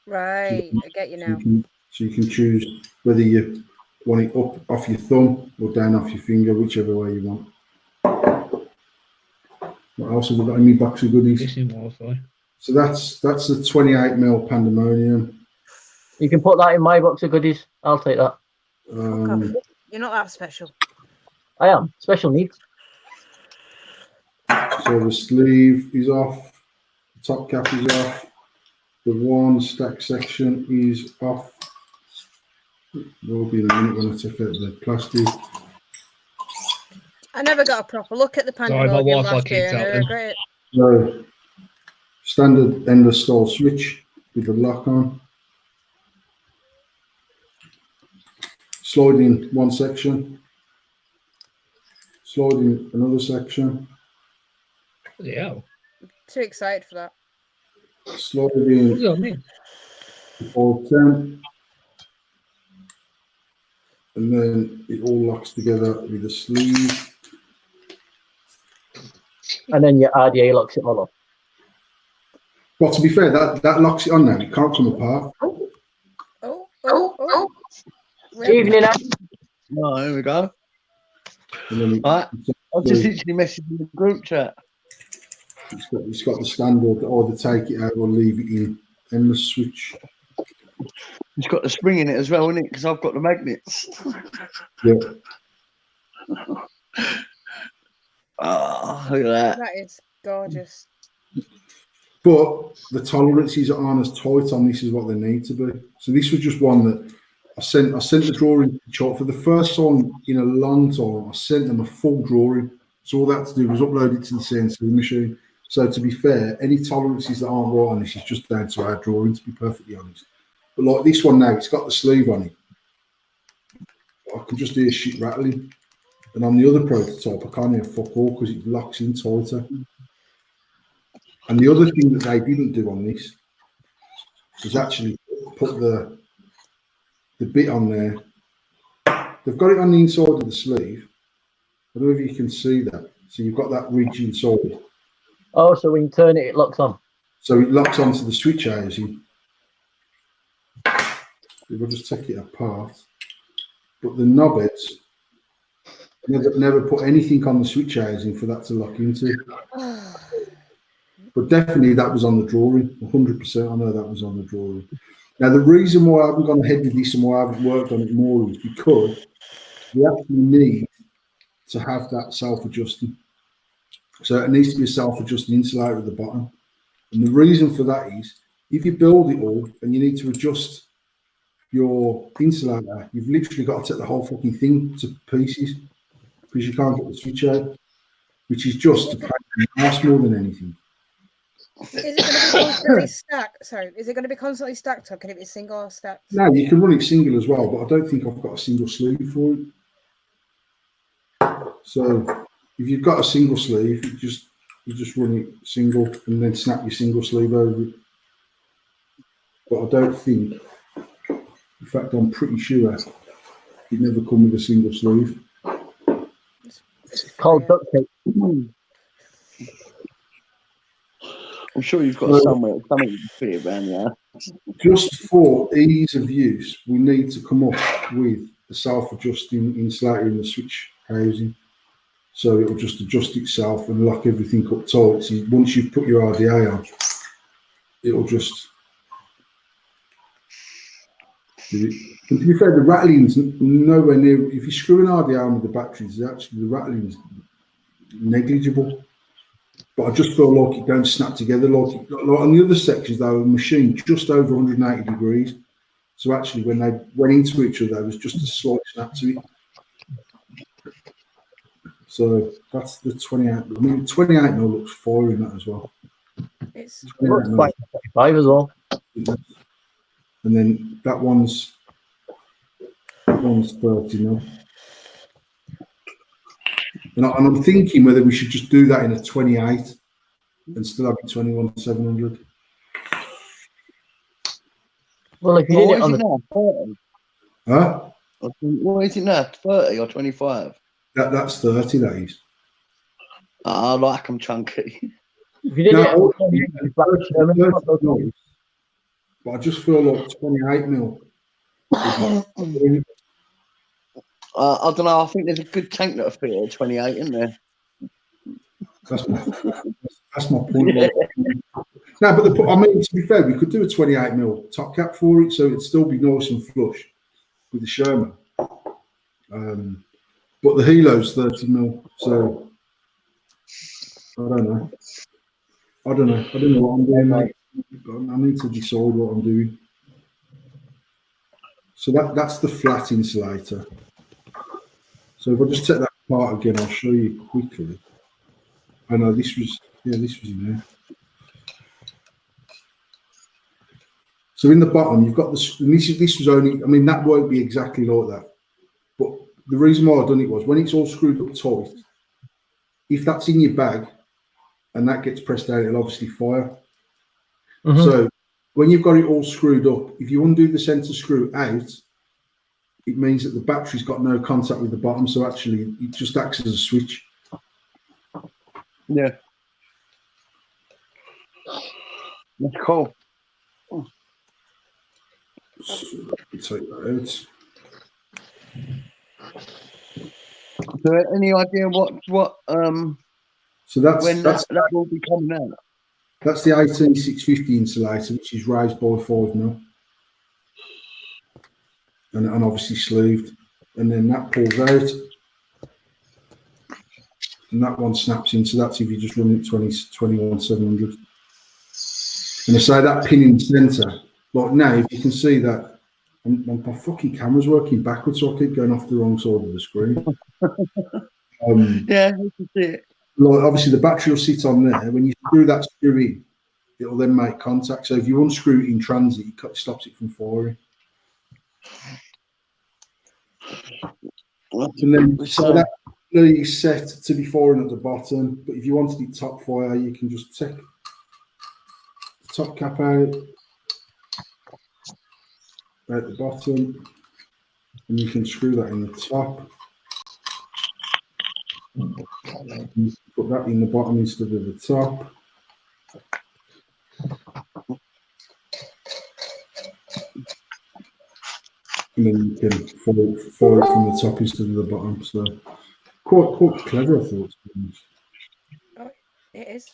Right, I get you now. So you can choose whether you want it up off your thumb or down off your finger, whichever way you want. What else have we got in my box of goodies? Missing Wi-Fi. So that's the 28mm pandemonium. You can put that in my box of goodies. I'll take that. Fuck off. You're not that special. I am. Special needs. So the sleeve is off, the top cap is off, the one stack section is off. There'll be in a minute when I take out the plastic. I never got a proper look at the Sorry, my pandemonium Wi-Fi last year, keeps and I out then. regret it. So standard endless style switch with the lock on. Slide in one section. Slide in another section. Yeah. Too excited for that. Slide in Yeah, me. before 10. And then it all locks together with a sleeve. And then your RDA locks it all up. Well, to be fair, that locks it on now. It can't come apart. Oh. Evening, Oh, here we go. And then Right. I've just literally messaged in the group chat. it's got the standard, either take it out or leave it in. Endless switch. It's got the spring in it as well, isn't it? Because I've got the magnets. Yeah. Oh, look at that. That is gorgeous. But the tolerances aren't as tight on this as what they need to be. So this was just one that I sent the drawing to Chop for the first time in a long time. I sent them a full drawing. So all that to do was upload it to the CNC machine. So to be fair, any tolerances that aren't right on this is just down to our drawing, to be perfectly honest. But like this one now, it's got the sleeve on it. I can just hear shit rattling. And on the other prototype, I can't hear fuck all because it locks in tighter. And the other thing that they didn't do on this was actually put the bit on there. They've got it on the inside of the sleeve. I don't know if you can see that. So you've got that ridge inside. Oh, so when you turn it, it locks on. So it locks onto the switch housing. If I just take it apart. But the knobheads never put anything on the switch housing for that to lock into. But definitely that was on the drawing. 100% I know that was on the drawing. Now the reason why I haven't gone ahead with this and why I haven't worked on it more is because we actually need to have that self-adjusting. So it needs to be a self-adjusting insulator at the bottom. And the reason for that is if you build it all and you need to adjust your insulator, you've literally got to take the whole fucking thing to pieces because you can't get the switch out, which is just a pain in the arse more than anything. Is it going to be constantly stacked? Sorry, is it going to be constantly stacked, or can it be single or stacked? No, you can run it single as well, but I don't think I've got a single sleeve for it. So if you've got a single sleeve, you just run it single and then snap your single sleeve over it. But I don't think, in fact, I'm pretty sure it never come with a single sleeve. It's called duct tape. I'm sure you've got something to fit around there. Just for ease of use, we need to come up with a self-adjusting insulator in the switch housing. So it'll just adjust itself and lock everything up tight. So once you've put your RDA on, it'll just And to be fair, the rattling's nowhere near. If you're screwing hard the arm with the batteries, actually the rattling's negligible. But I just feel like it don't snap together. Like on the other sections, they were machined just over 180 degrees. So actually, when they went into each other, there was just a slight snap to it. So that's the 28. I mean, 28 mil looks fire in that as well. It's 28 mil. 25 as well. And then that one's 30 mil. And I'm thinking whether we should just do that in a 28 and still have a 21-700. Well, if you did it on the now? 30? Huh? What is it now? 30 or 25? That's 30, that is. I like them chunky. if you did it on the 28, it's like a Sherman, not those ones. But I just feel like 28 mil. I don't know. I think there's a good tank that fit at 28, isn't there? That's my point. No, but I mean, to be fair, we could do a 28 mil top cap for it, so it'd still be nice and flush with the Sherman. But the Helo's 30 mil, so I don't know. I don't know what I'm doing, mate. I need to decide what I'm doing. So that's the flat insulator. So if I just take that apart again, I'll show you quickly. I know this was in there. So in the bottom, you've got this. And this was only. I mean, that won't be exactly like that. But the reason why I've done it was when it's all screwed up tight. If that's in your bag, and that gets pressed down, it'll obviously fire. Mhm. So when you've got it all screwed up, if you undo the centre screw out, it means that the battery's got no contact with the bottom. So actually, it just acts as a switch. Yeah. That's cool. Take that out. So any idea what So that's when that will be coming out? That's the 18650 insulator, which is raised by 5 mil, and obviously sleeved, and then that pulls out, and that one snaps in. So that's if you just run it 21-700. And I say that pin in the centre, like now, if you can see that, my fucking camera's working backwards, so I keep going off the wrong side of the screen. Yeah, you can see it. Like obviously the battery will sit on there. When you screw that screw in, it'll then make contact. So if you unscrew it in transit, it stops it from firing. And then so that is set to be firing at the bottom. But if you wanted it top fire, you can just take the top cap out at the bottom, and you can screw that in the top. Put that in the bottom instead of the top. And then you can follow it from the top instead of the bottom. So quite clever, I thought. Oh, it is.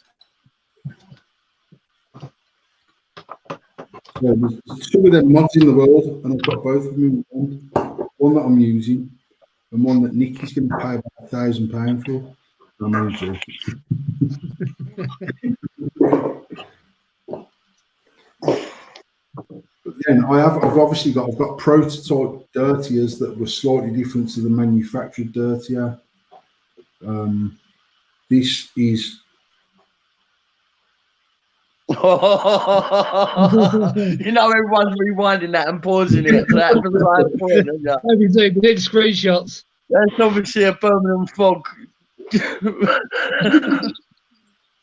So there's 2 of them mods in the world, and I've got both of them in one that I'm using, and one that Nicky's going to pay about £1,000 for. I'm only joking. But then I've obviously got prototype dirtiers that were slightly different to the manufactured dirtier. This is You know, everyone's rewinding that and pausing it. So that's the right point. Isn't it? Everything, we did screenshots. That's obviously a Birmingham fog.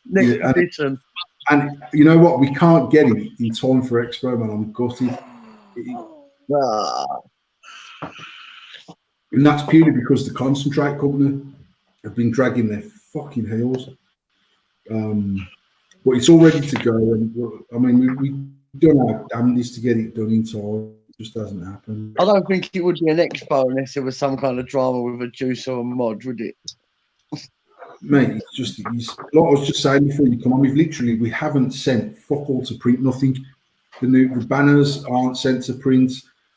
Next Yeah, edition. and you know what? We can't get it in time for Expo, man. I'm gutted. And that's purely because the concentrate company have been dragging their fucking heels. But it's all ready to go. And I mean, we done our damnedest to get it done in time. It just hasn't happened. I don't think it would be an Expo unless there was some kind of drama with a juice or a mod, would it? Mate, it's like I was just saying before you come on, we haven't sent fuck all to print, nothing. The banners aren't sent to print.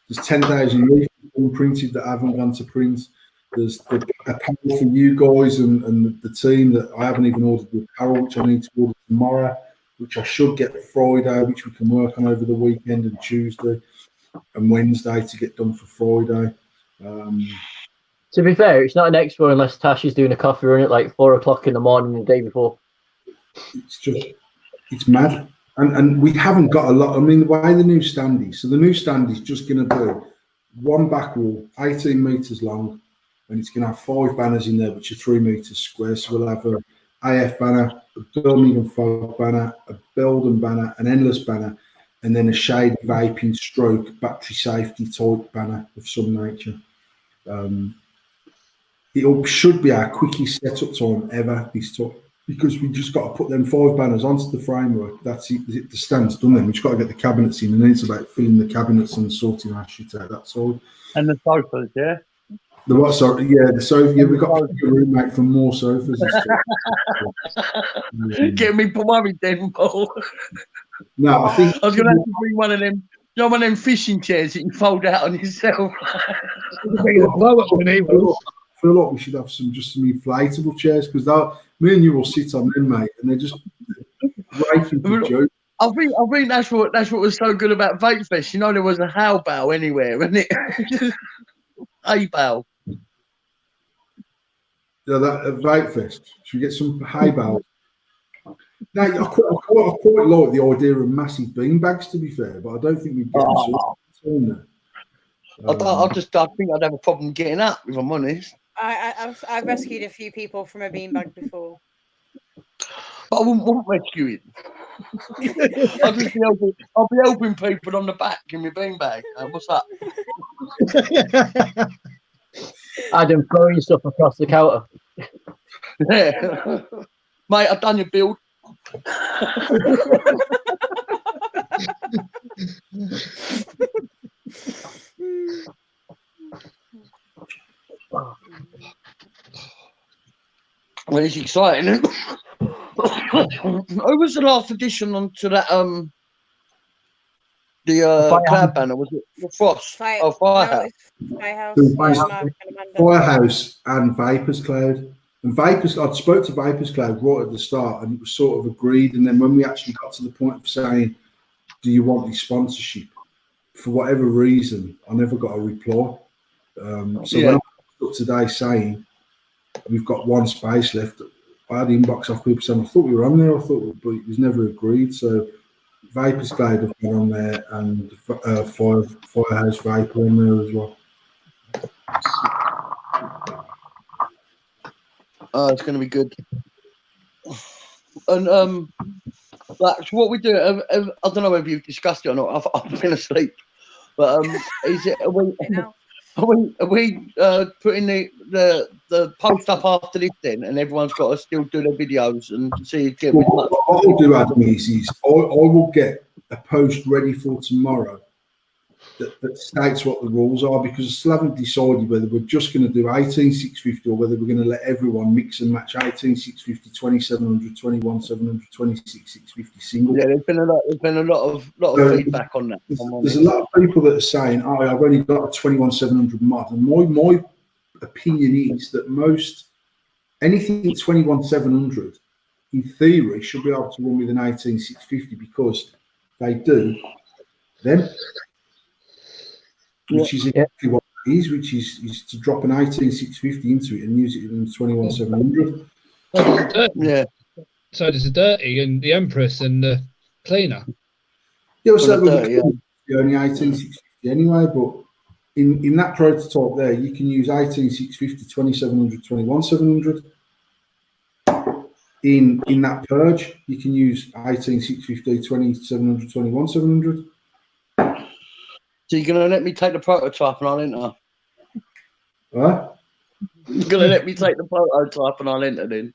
There's 10,000 leaflets unprinted that haven't gone to print. There's the apparel for you guys and the team that I haven't even ordered the apparel, which I need to order tomorrow, which I should get Friday, which we can work on over the weekend and Tuesday and Wednesday to get done for Friday. To be fair, it's not an expo unless Tash is doing a coffee run at like 4 o'clock in the morning the day before. It's mad. And we haven't got a lot. I mean, the way the new stand is, so the new stand is just going to be one back wall, 18 metres long, and it's going to have 5 banners in there, which are 3 metres square. So we'll have a AF banner, a Birmingham Fog banner, a Belden banner, an Endless banner, and then a shade vaping stroke battery safety type banner of some nature. It should be our quickest setup time ever this time, because we just got to put them 5 banners onto the framework. That's it. The stand's done then. We've just got to get the cabinets in, and then it's about filling the cabinets and sorting our shit out. That's all. And the sofas, yeah. The what? Sorry, yeah, the sofa. Yeah, we've got a roommate for more sofas and stuff. Get me worried then, Paul. No, I think I was going to have to bring one of them. You know, one of them fishing chairs that you fold out on yourself. Blow up when he will. I feel like we should have some inflatable chairs, because me and you will sit on them, mate, and they're just breaking the joke. I think that's what was so good about Vape Fest. You know, there was a hay bale anywhere, wasn't it? Hay bale. Yeah, that at Vape Fest. Should we get some hay bales? Now, I quite like the idea of massive beanbags, to be fair, but I don't think we'd get them there. I think I'd have a problem getting up, if I'm honest. I've rescued a few people from a beanbag before. But I wouldn't want rescuing. I'll be helping people on the back in my beanbag. What's that? Adam throwing stuff across the counter. Yeah. Mate, I've done your build. Well, it's exciting, isn't it? Who was the last addition onto that cloud banner? Was it Frost? Firehouse. Firehouse and Vapors Cloud. And Vapors, I spoke to Vapors Cloud right at the start, and it was sort of agreed. And then when we actually got to the point of saying, "Do you want this sponsorship?" for whatever reason, I never got a reply. When I up today saying we've got 1 space left, I had inbox off people saying I thought we were on there. But it was never agreed. So Vapors Cloud have been on there, and Firehouse Vapor on there as well. Oh, it's going to be good. And so what we do, I don't know whether you've discussed it or not. I've been asleep, but is it? Are we putting the post up after this then, and everyone's got to still do their videos and see it? What I'll do, Adam, is I will get a post ready for tomorrow that states what the rules are, because I still haven't decided whether we're just going to do 18,650 or whether we're going to let everyone mix and match 18,650, 2700, 21,700, 26,650 single. Yeah, there's been a lot of feedback on that. There's a lot of people that are saying, "Oh, I've only got a 21,700 mod," and my opinion is that anything 21,700 in theory should be able to run with an 18,650, because they do them. Which is exactly what it is, which is to drop an 18,650 into it and use it in 21,700. Yeah. So there's the Dirty and the Empress and the Cleaner. Yeah, so the only 18,650 anyway, but in that prototype there, you can use 18,650, 2,700, 21,700. In that purge, you can use 18,650, 2,700, 21,700. So you're going to let me take the prototype and I'll enter? What? You're going to let me take the prototype and I'll enter then?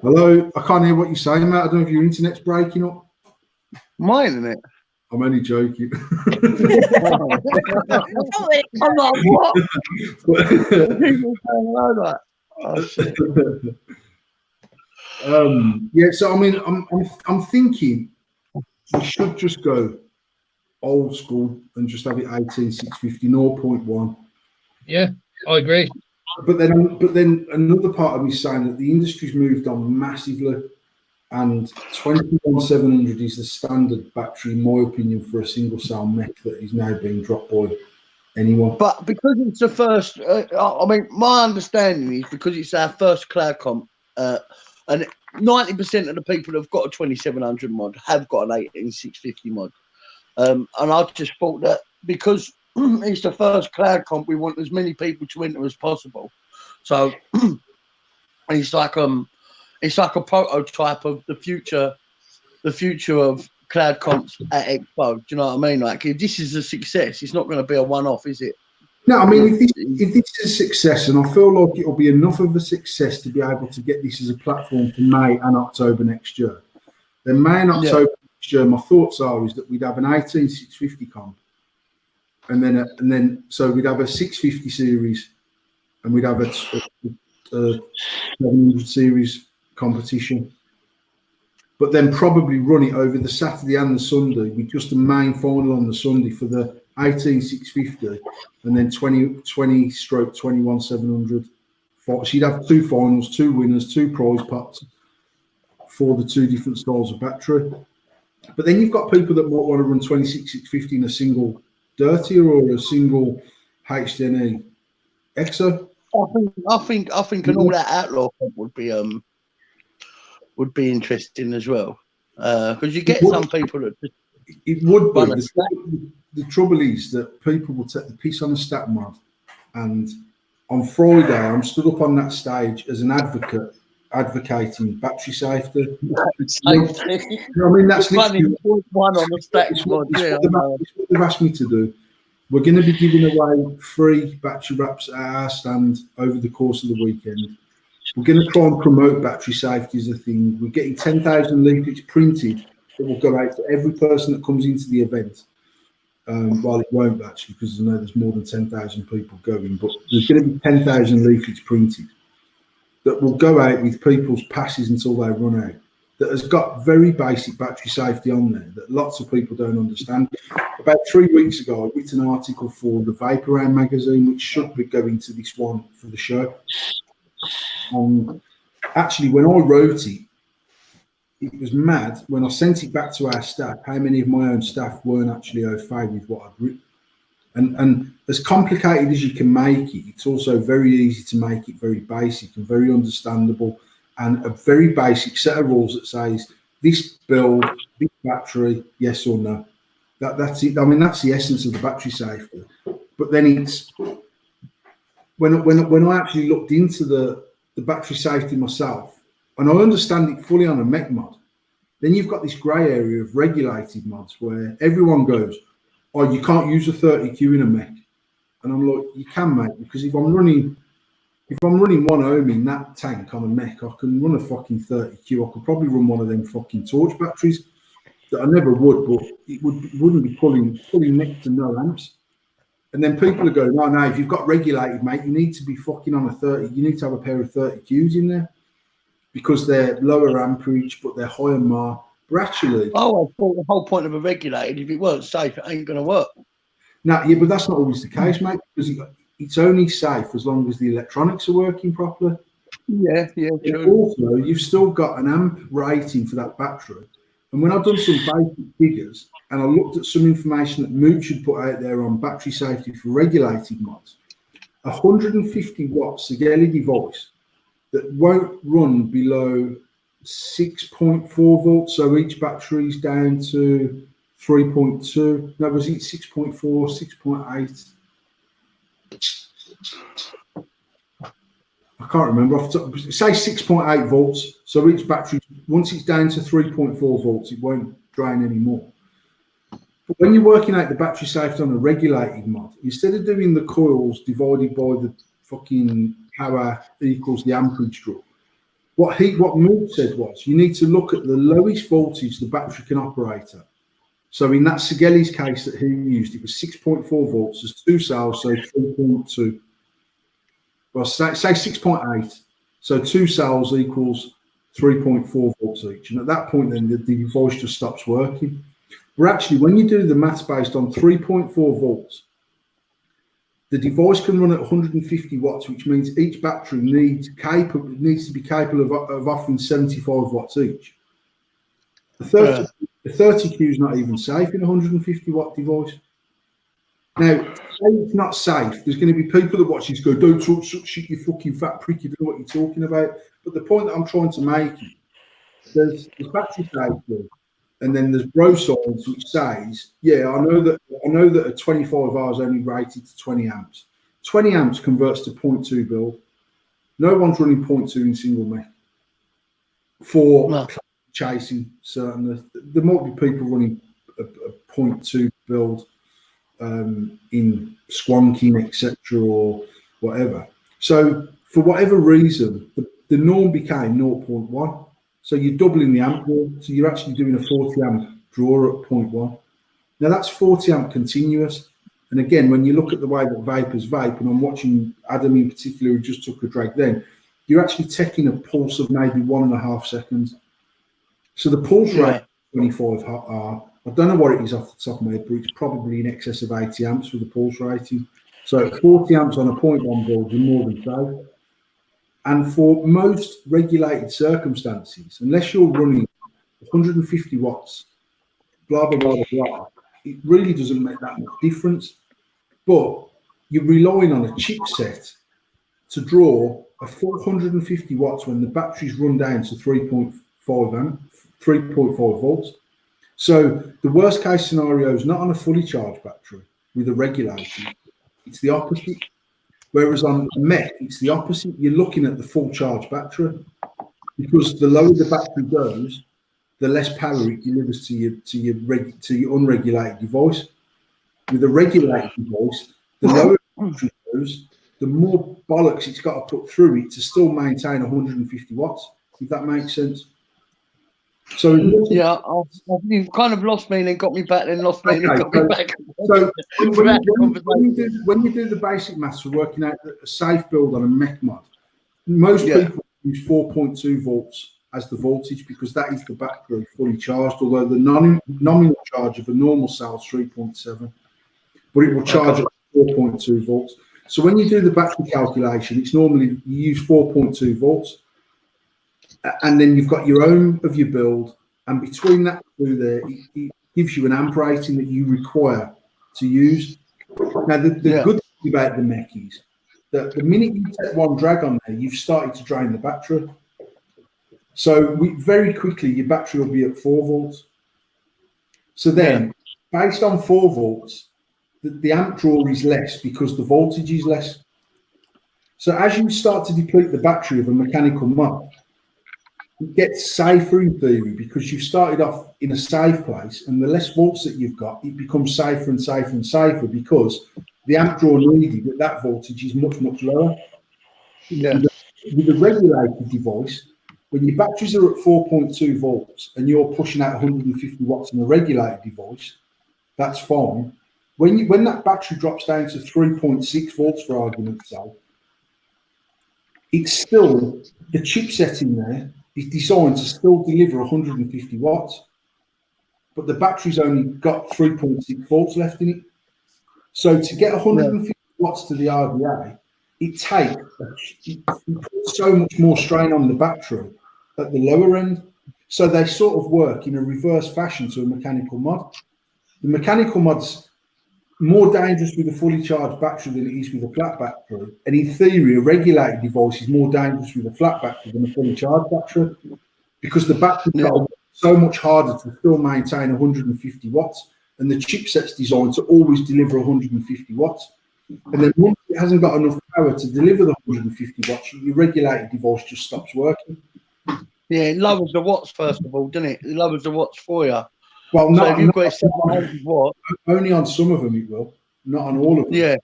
Hello? I can't hear what you're saying, mate. I don't know if your internet's breaking up. Mine, isn't it? I'm only joking. I'm like, what? Oh, shit. Yeah, so I mean, I'm thinking we should just go old school and just have it 18650 0.1. Yeah, I agree. But then another part of me is saying that the industry's moved on massively, and 21700 is the standard battery, in my opinion, for a single cell mech that is now being dropped by anyone. But because it's the first, I mean, my understanding is because it's our first cloud comp, and 90% of the people who've got a 2700 mod have got an 18650 mod. And I just thought that because it's the first cloud comp, we want as many people to enter as possible. So it's like a prototype of the future of cloud comps at Expo. Do you know what I mean? Like, if this is a success, it's not going to be a one-off, is it? No, I mean, if this is a success, and I feel like it'll be enough of a success to be able to get this as a platform for May and October next year, then May and October next year, my thoughts is that we'd have an 18650 comp, and then so we'd have a 650 series, and we'd have a 700 series competition. But then probably run it over the Saturday and the Sunday with just a main final on the Sunday for the 18650 and then 20/21 700. So you'd have two finals, two winners, two prize pots for the two different styles of battery. But then you've got people that might want to run 26650 in a single dirtier or a single HDNE EXO. I think an all that outlaw would be interesting as well, because you get some people that it would be. The trouble is that people will take the piss on a stat mod, and on Friday I'm stood up on that stage as an advocate advocating battery safety. I mean, that's literally one on the stat mod. What they've asked me to do. We're going to be giving away free battery wraps at our stand over the course of the weekend. We're going to try and promote battery safety as a thing. We're getting 10,000 leaflets printed that will go out to every person that comes into the event. Well, it won't actually, because I know there's more than 10,000 people going, but there's going to be 10,000 leaflets printed that will go out with people's passes until they run out. That has got very basic battery safety on there that lots of people don't understand. About 3 weeks ago, I wrote an article for the Vapor Round magazine, which should be going to this one for the show. Actually, when I wrote it, it was mad. When I sent it back to our staff, how many of my own staff weren't actually au fait with what I'd written. And as complicated as you can make it, it's also very easy to make it very basic and very understandable, and a very basic set of rules that says this build, this battery, yes or no. That's it. I mean, that's the essence of the battery safety. But then it's when I actually looked into the battery safety myself, and I understand it fully on a mech mod, then you've got this grey area of regulated mods where everyone goes, oh, you can't use a 30Q in a mech. And I'm like, you can, mate, because if I'm running 1 ohm in that tank on a mech, I can run a fucking 30Q. I could probably run one of them fucking torch batteries that I never would, but it wouldn't be pulling next to no amps. And then people are going, no, if you've got regulated, mate, you need to be fucking on a 30. You need to have a pair of 30Qs in there because they're lower amperage, but they're higher MAR. But actually, I thought the whole point of a regulated, if it weren't safe, it ain't going to work. No, yeah, but that's not always the case, mate, because it's only safe as long as the electronics are working properly. Yeah, true. Also, you've still got an amp rating for that battery. And when I've done some basic figures and I looked at some information that Mooch had put out there on battery safety for regulated mods, 150 watts Segeli device that won't run below 6.4 volts, so each battery's down to 3.2. No, was it 6.4, 6.8? I can't remember. Say 6.8 volts. So each battery, once it's down to 3.4 volts, it won't drain anymore. But when you're working out the battery safety on a regulated mod, instead of doing the coils divided by the fucking power equals the amperage draw, what Mood said was you need to look at the lowest voltage the battery can operate at. So in that Segeli's case that he used, it was 6.4 volts. There's two cells, so 3.2. Well, say 6.8. So two cells equals 3.4 volts each. And at that point, then the device just stops working. But actually, when you do the maths based on 3.4 volts, the device can run at 150 watts, which means each battery needs to be capable of offering 75 watts each. The 30Q is not even safe in a 150 watt device. Now, say it's not safe. There's going to be people that watch this go, "Don't talk such shit, you fucking fat prick. You don't know what you're talking about." But the point that I'm trying to make is there's battery safety, and then there's bro science, which says, "Yeah, I know that a 25 hours only rated to 20 amps. 20 amps converts to 0.2 build. No one's running 0.2 in single mech for chasing. Certainly, there might be people running a 0.2 build." In squonking, etc., or whatever. So, for whatever reason, the norm became 0.1. So you're doubling the amp draw. So you're actually doing a 40 amp draw at 0.1. Now that's 40 amp continuous. And again, when you look at the way that vapors vape, and I'm watching Adam in particular who just took a drag then, you're actually taking a pulse of maybe 1.5 seconds. So the pulse rate 25 R. I don't know what it is off the top of my head, but it's probably in excess of 80 amps for the pulse rating. So 40 amps on a 0.1 build, you're more than safe. And for most regulated circumstances, unless you're running 150 watts, blah, blah, blah, blah, blah, it really doesn't make that much difference. But you're relying on a chipset to draw a 450 watts when the batteries run down to 3.4 volts. So the worst case scenario is not on a fully charged battery with a regulator. It's the opposite. Whereas on a mech, it's the opposite. You're looking at the full charge battery because the lower the battery goes, the less power it delivers to your unregulated device. With a regulated device, the lower the battery goes, the more bollocks it's got to put through it to still maintain 150 watts. If that makes sense. So yeah, you've kind of lost me and then got me back, then lost me and then got me back. So when you do the basic maths for working out a safe build on a mech mod, most people use 4.2 volts as the voltage because that is the battery fully charged. Although the nominal charge of a normal cell is 3.7, but it will charge at 4.2 volts. So when you do the battery calculation, it's normally you use 4.2 volts. And then you've got your own of your build, and between that two there, it gives you an amp rating that you require to use. Now, the good thing about the mech is that the minute you take one drag on there, you've started to drain the battery. So very quickly, your battery will be at 4 volts. So then, based on 4 volts, the amp draw is less because the voltage is less. So as you start to deplete the battery of a mechanical mod, it gets safer in theory because you've started off in a safe place, and the less volts that you've got, it becomes safer and safer and safer because the amp draw needed at that voltage is much, much lower. Yeah. With a regulated device, when your batteries are at 4.2 volts and you're pushing out 150 watts on a regulated device, that's fine. When that battery drops down to 3.6 volts, for argument's sake, it's still the chipset in there is designed to still deliver 150 watts, but the battery's only got 3.6 volts left in it. So to get 150 watts to the RDA, it puts so much more strain on the battery at the lower end. So they sort of work in a reverse fashion to a mechanical mod. The mechanical mod's more dangerous with a fully charged battery than it is with a flat battery. And in theory, a regulated device is more dangerous with a flat battery than a fully charged battery because the battery's got to work so much harder to still maintain 150 watts. And the chipset's designed to always deliver 150 watts. And then once it hasn't got enough power to deliver the 150 watts, your regulated device just stops working. Yeah, it lowers the watts first of all, doesn't it? It lowers the watts for you. Well, so if you've got 700 watts, only on some of them it will, not on all of them. Yeah.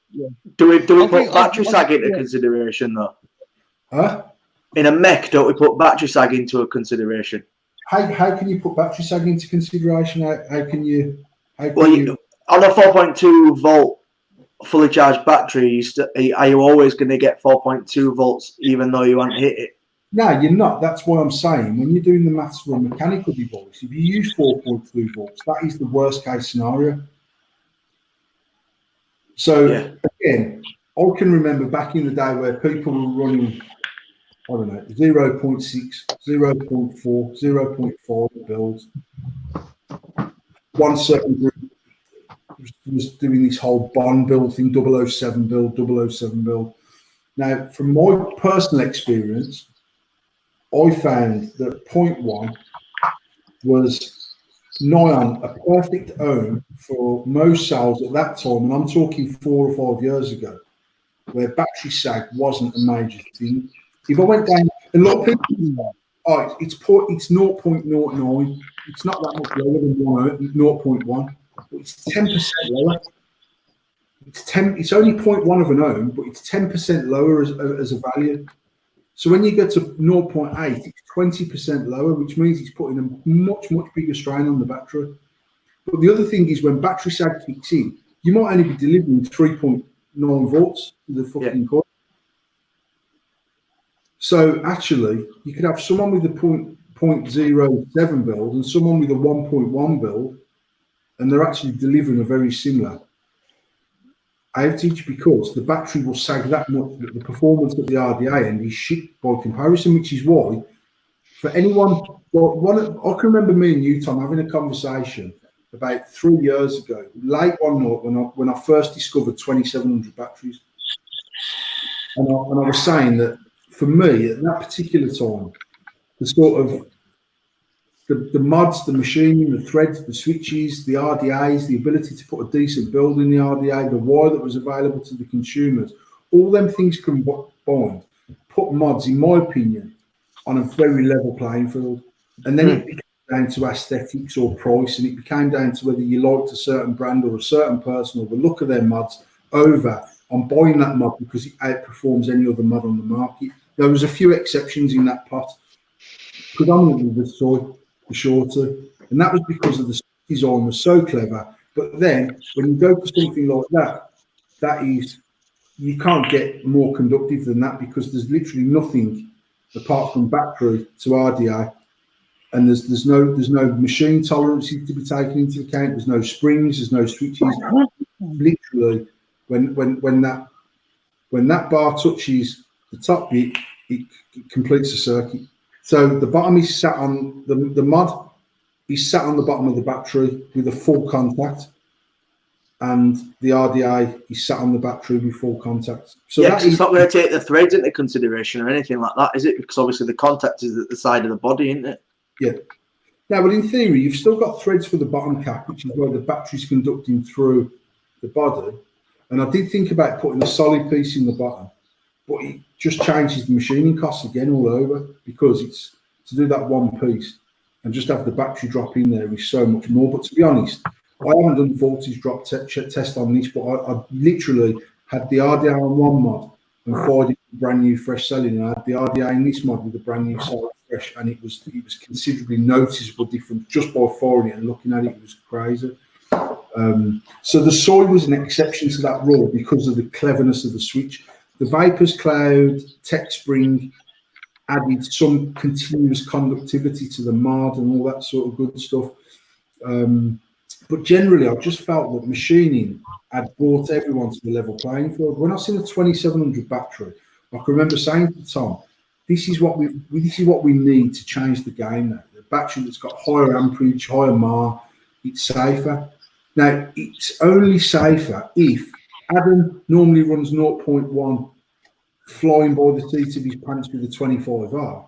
Do we put battery sag into consideration though? Huh? In a mech, don't we put battery sag into a consideration? How can you put battery sag into consideration? How can you? On a 4.2 volt fully charged battery, are you always going to get 4.2 volts even though you haven't hit it? No, you're not. That's why I'm saying when you're doing the maths for a mechanical device, if you use 4.2 volts, that is the worst case scenario. So again, I can remember back in the day where people were running, I don't know, 0.6, 0.4, 0.5 builds. One certain group was doing this whole bond build thing, 007 build, 007 build. Now, from my personal experience, I found that 0.1 was nigh on a perfect ohm for most cells at that time, and I'm talking 4 or 5 years ago, where battery sag wasn't a major thing. If I went down, and a lot of people say, oh, it's 0.09, it's not that much lower than 0.1, but it's 10% lower. It's only 0.1 of an ohm, but it's 10% lower as a value. So when you get to 0.8, it's 20% lower, which means it's putting a much bigger strain on the battery. But the other thing is when battery sag kicks in, you might only be delivering 3.9 volts to the fucking coil. So actually, you could have someone with a 0.07 build and someone with a 1.1 build, and they're actually delivering a very similar outage because the battery will sag that much that the performance at the RDA end is shit by comparison, which is why for anyone, I can remember me and you, Tom, having a conversation about 3 years ago, late one night when I first discovered 2700 batteries, and I was saying that for me at that particular time, the sort of the mods, the machining, the threads, the switches, the RDAs, the ability to put a decent build in the RDA, the wire that was available to the consumers, all them things combined put mods, in my opinion, on a very level playing field. And then it became down to aesthetics or price, and it became down to whether you liked a certain brand or a certain person or the look of their mods over on buying that mod because it outperforms any other mod on the market. There was a few exceptions in that pot, predominantly the shorter, and that was because of the design was so clever. But then when you go for something like that, that is, you can't get more conductive than that because there's literally nothing apart from battery to RDA, and there's no machine tolerances to be taken into account. There's no springs, there's no switches. Literally, when that bar touches the top bit, it completes the circuit. So the bottom is sat on the mod is sat on the bottom of the battery with a full contact, and the RDA is sat on the battery with full contact. So yeah, it's not going to take the threads into consideration or anything like that, is it? Because obviously the contact is at the side of the body, isn't it? Yeah. Now, but in theory, you've still got threads for the bottom cap, which is where the battery's conducting through the body. And I did think about putting a solid piece in the bottom, but it just changes the machining costs again all over because it's to do that one piece and just have the battery drop in there is so much more. But to be honest, I haven't done voltage drop test on this, but I literally had the RDA on one mod and fired it with brand new fresh selling, and I had the RDA in this mod with a brand new solid fresh, and it was considerably noticeable difference just by firing it and looking at it. It was crazy. So the soy was an exception to that rule because of the cleverness of the switch. The Vapors Cloud Tech Spring added some continuous conductivity to the mod and all that sort of good stuff. But generally, I just felt that machining had brought everyone to the level playing field. When I seen a 2700 battery, I can remember saying to Tom, "This is what we need to change the game now. The battery that's got higher amperage, higher mAh, it's safer." Now, it's only safer if Adam normally runs 0.1 flying by the seat of his pants with a 25R,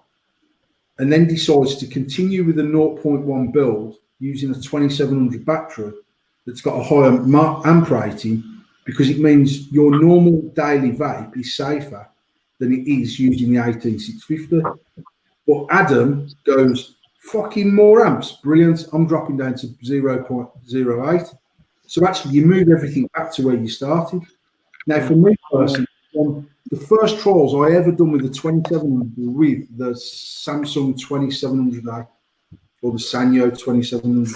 and then decides to continue with a 0.1 build using a 2700 battery that's got a higher amp rating, because it means your normal daily vape is safer than it is using the 18650. But Adam goes, fucking more amps, brilliant, I'm dropping down to 0.08. So actually you move everything back to where you started. Now for me personally, the first trials I ever done with the 2700 with the Samsung 2700A or the Sanyo 2700.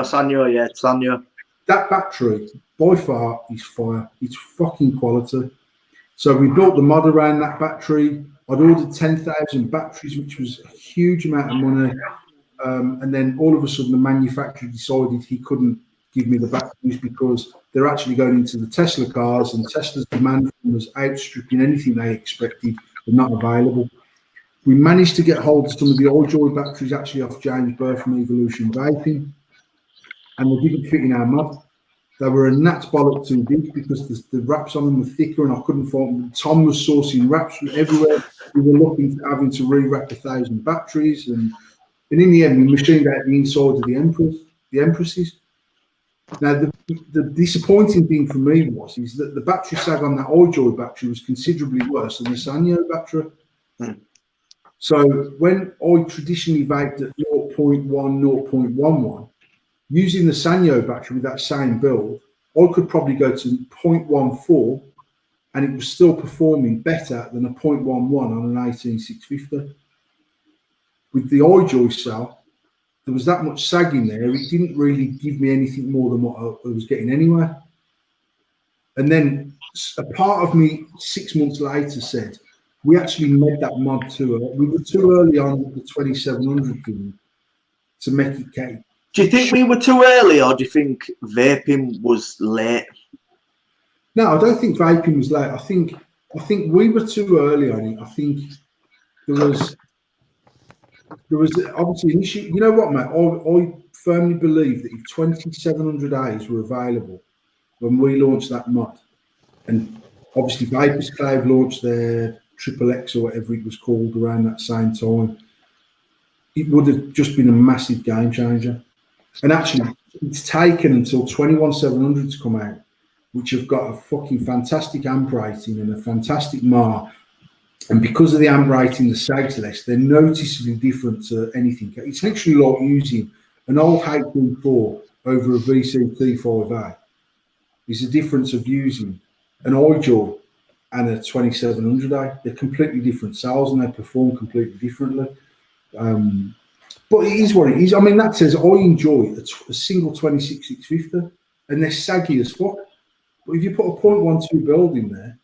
Sanyo. That battery by far is fire. It's fucking quality. So we built the mod around that battery. I'd ordered 10,000 batteries, which was a huge amount of money. And then all of a sudden, the manufacturer decided he couldn't give me the batteries because they're actually going into the Tesla cars, and Tesla's demand was outstripping anything they expected and not available. We managed to get hold of some of the iJoy batteries actually off James Burr from Evolution Vaping, and they didn't fit in our mod. They were a gnat's bollock too big because the wraps on them were thicker, and I couldn't find them. Tom was sourcing wraps from everywhere. We were looking at having to re-wrap 1,000 batteries, and in the end, we machined out the inside of the Empresses. Now, the disappointing thing for me is that the battery sag on that iJoy battery was considerably worse than the Sanyo battery. So when I traditionally vaped at 0.1, 0.11, using the Sanyo battery with that same build, I could probably go to 0.14 and it was still performing better than a 0.11 on an 18650. With the iJoy cell, there was that much sag in there, it didn't really give me anything more than what I was getting anyway. And then a part of me 6 months later said, we actually made that mod too early. We were too early on with the 2700 thing to make it count. Do you think we were too early, or do you think vaping was late? No, I don't think vaping was late. I think we were too early on it. I think there was obviously an issue. You know what, mate? I firmly believe that if 2700 A's were available when we launched that mod, and obviously Vapors Cloud launched their Triple X or whatever it was called around that same time, it would have just been a massive game changer. And actually, it's taken until 21700 to come out, which have got a fucking fantastic amp rating and a fantastic MAR. And because of the amp rating, the sag's less, they're noticeably different to anything. It's literally like using an old HP4 over a VCT5A. It's the difference of using an iJoy and a 2700A. They're completely different cells and they perform completely differently. But it is what it is. I mean, that says I enjoy a single 26650 and they're saggy as fuck. But if you put a 0.12 build in there,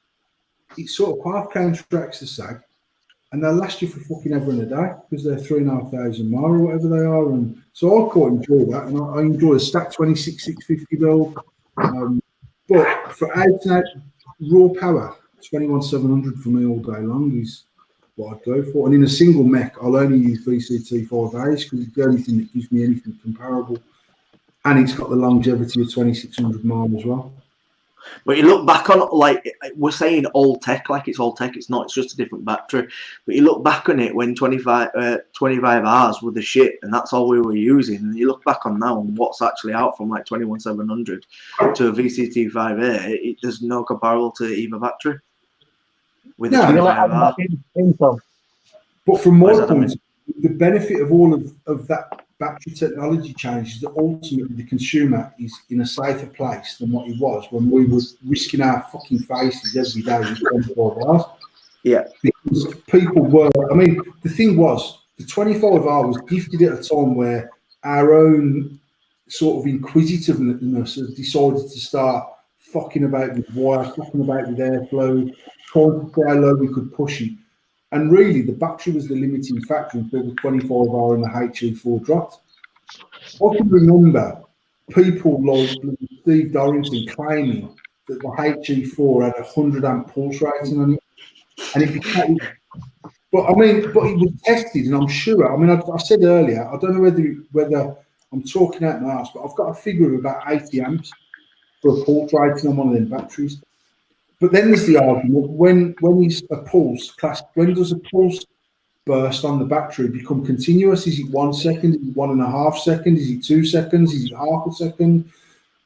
it sort of half counteracts the sag and they'll last you for fucking ever and a day because they're 3,500 mile or whatever they are. And so I quite enjoy that. And I enjoy a stack 26650 build. But for out and out raw power, 21700 for me all day long is what I'd go for. And in a single mech, I'll only use VCT5As because it's the only thing that gives me anything comparable. And it's got the longevity of 2,600 mile as well. But you look back on, like, we're saying old tech, like it's old tech, it's not, it's just a different battery. But you look back on it when 25 hours were the shit and that's all we were using. And you look back on now and what's actually out from like 21700 to a VCT5A, there's no comparable to either battery. With No, 25 hours. But from my point, the benefit of all of that battery technology change is that ultimately the consumer is in a safer place than what he was when we were risking our fucking faces every day with 24 hours. Yeah. Because people were, I mean, the thing was, the 25 hours was gifted at a time where our own sort of inquisitiveness has decided to start fucking about with wire, fucking about with airflow, trying to see how low we could push it. And really, the battery was the limiting factor until the 25-hour and the HE4 dropped. I can remember people like Steve Dorrington claiming that the HE4 had a 100 amp pulse rating on it. And it became, but it was tested, and I'm sure, I mean, I said earlier, I don't know whether I'm talking out my ass, but I've got a figure of about 80 amps for a pulse rating on one of them batteries. But then there's the argument, when is a pulse class, when does a pulse burst on the battery become continuous? Is it 1 second? Is it 1.5 seconds? Is it 2 seconds? Is it half a second?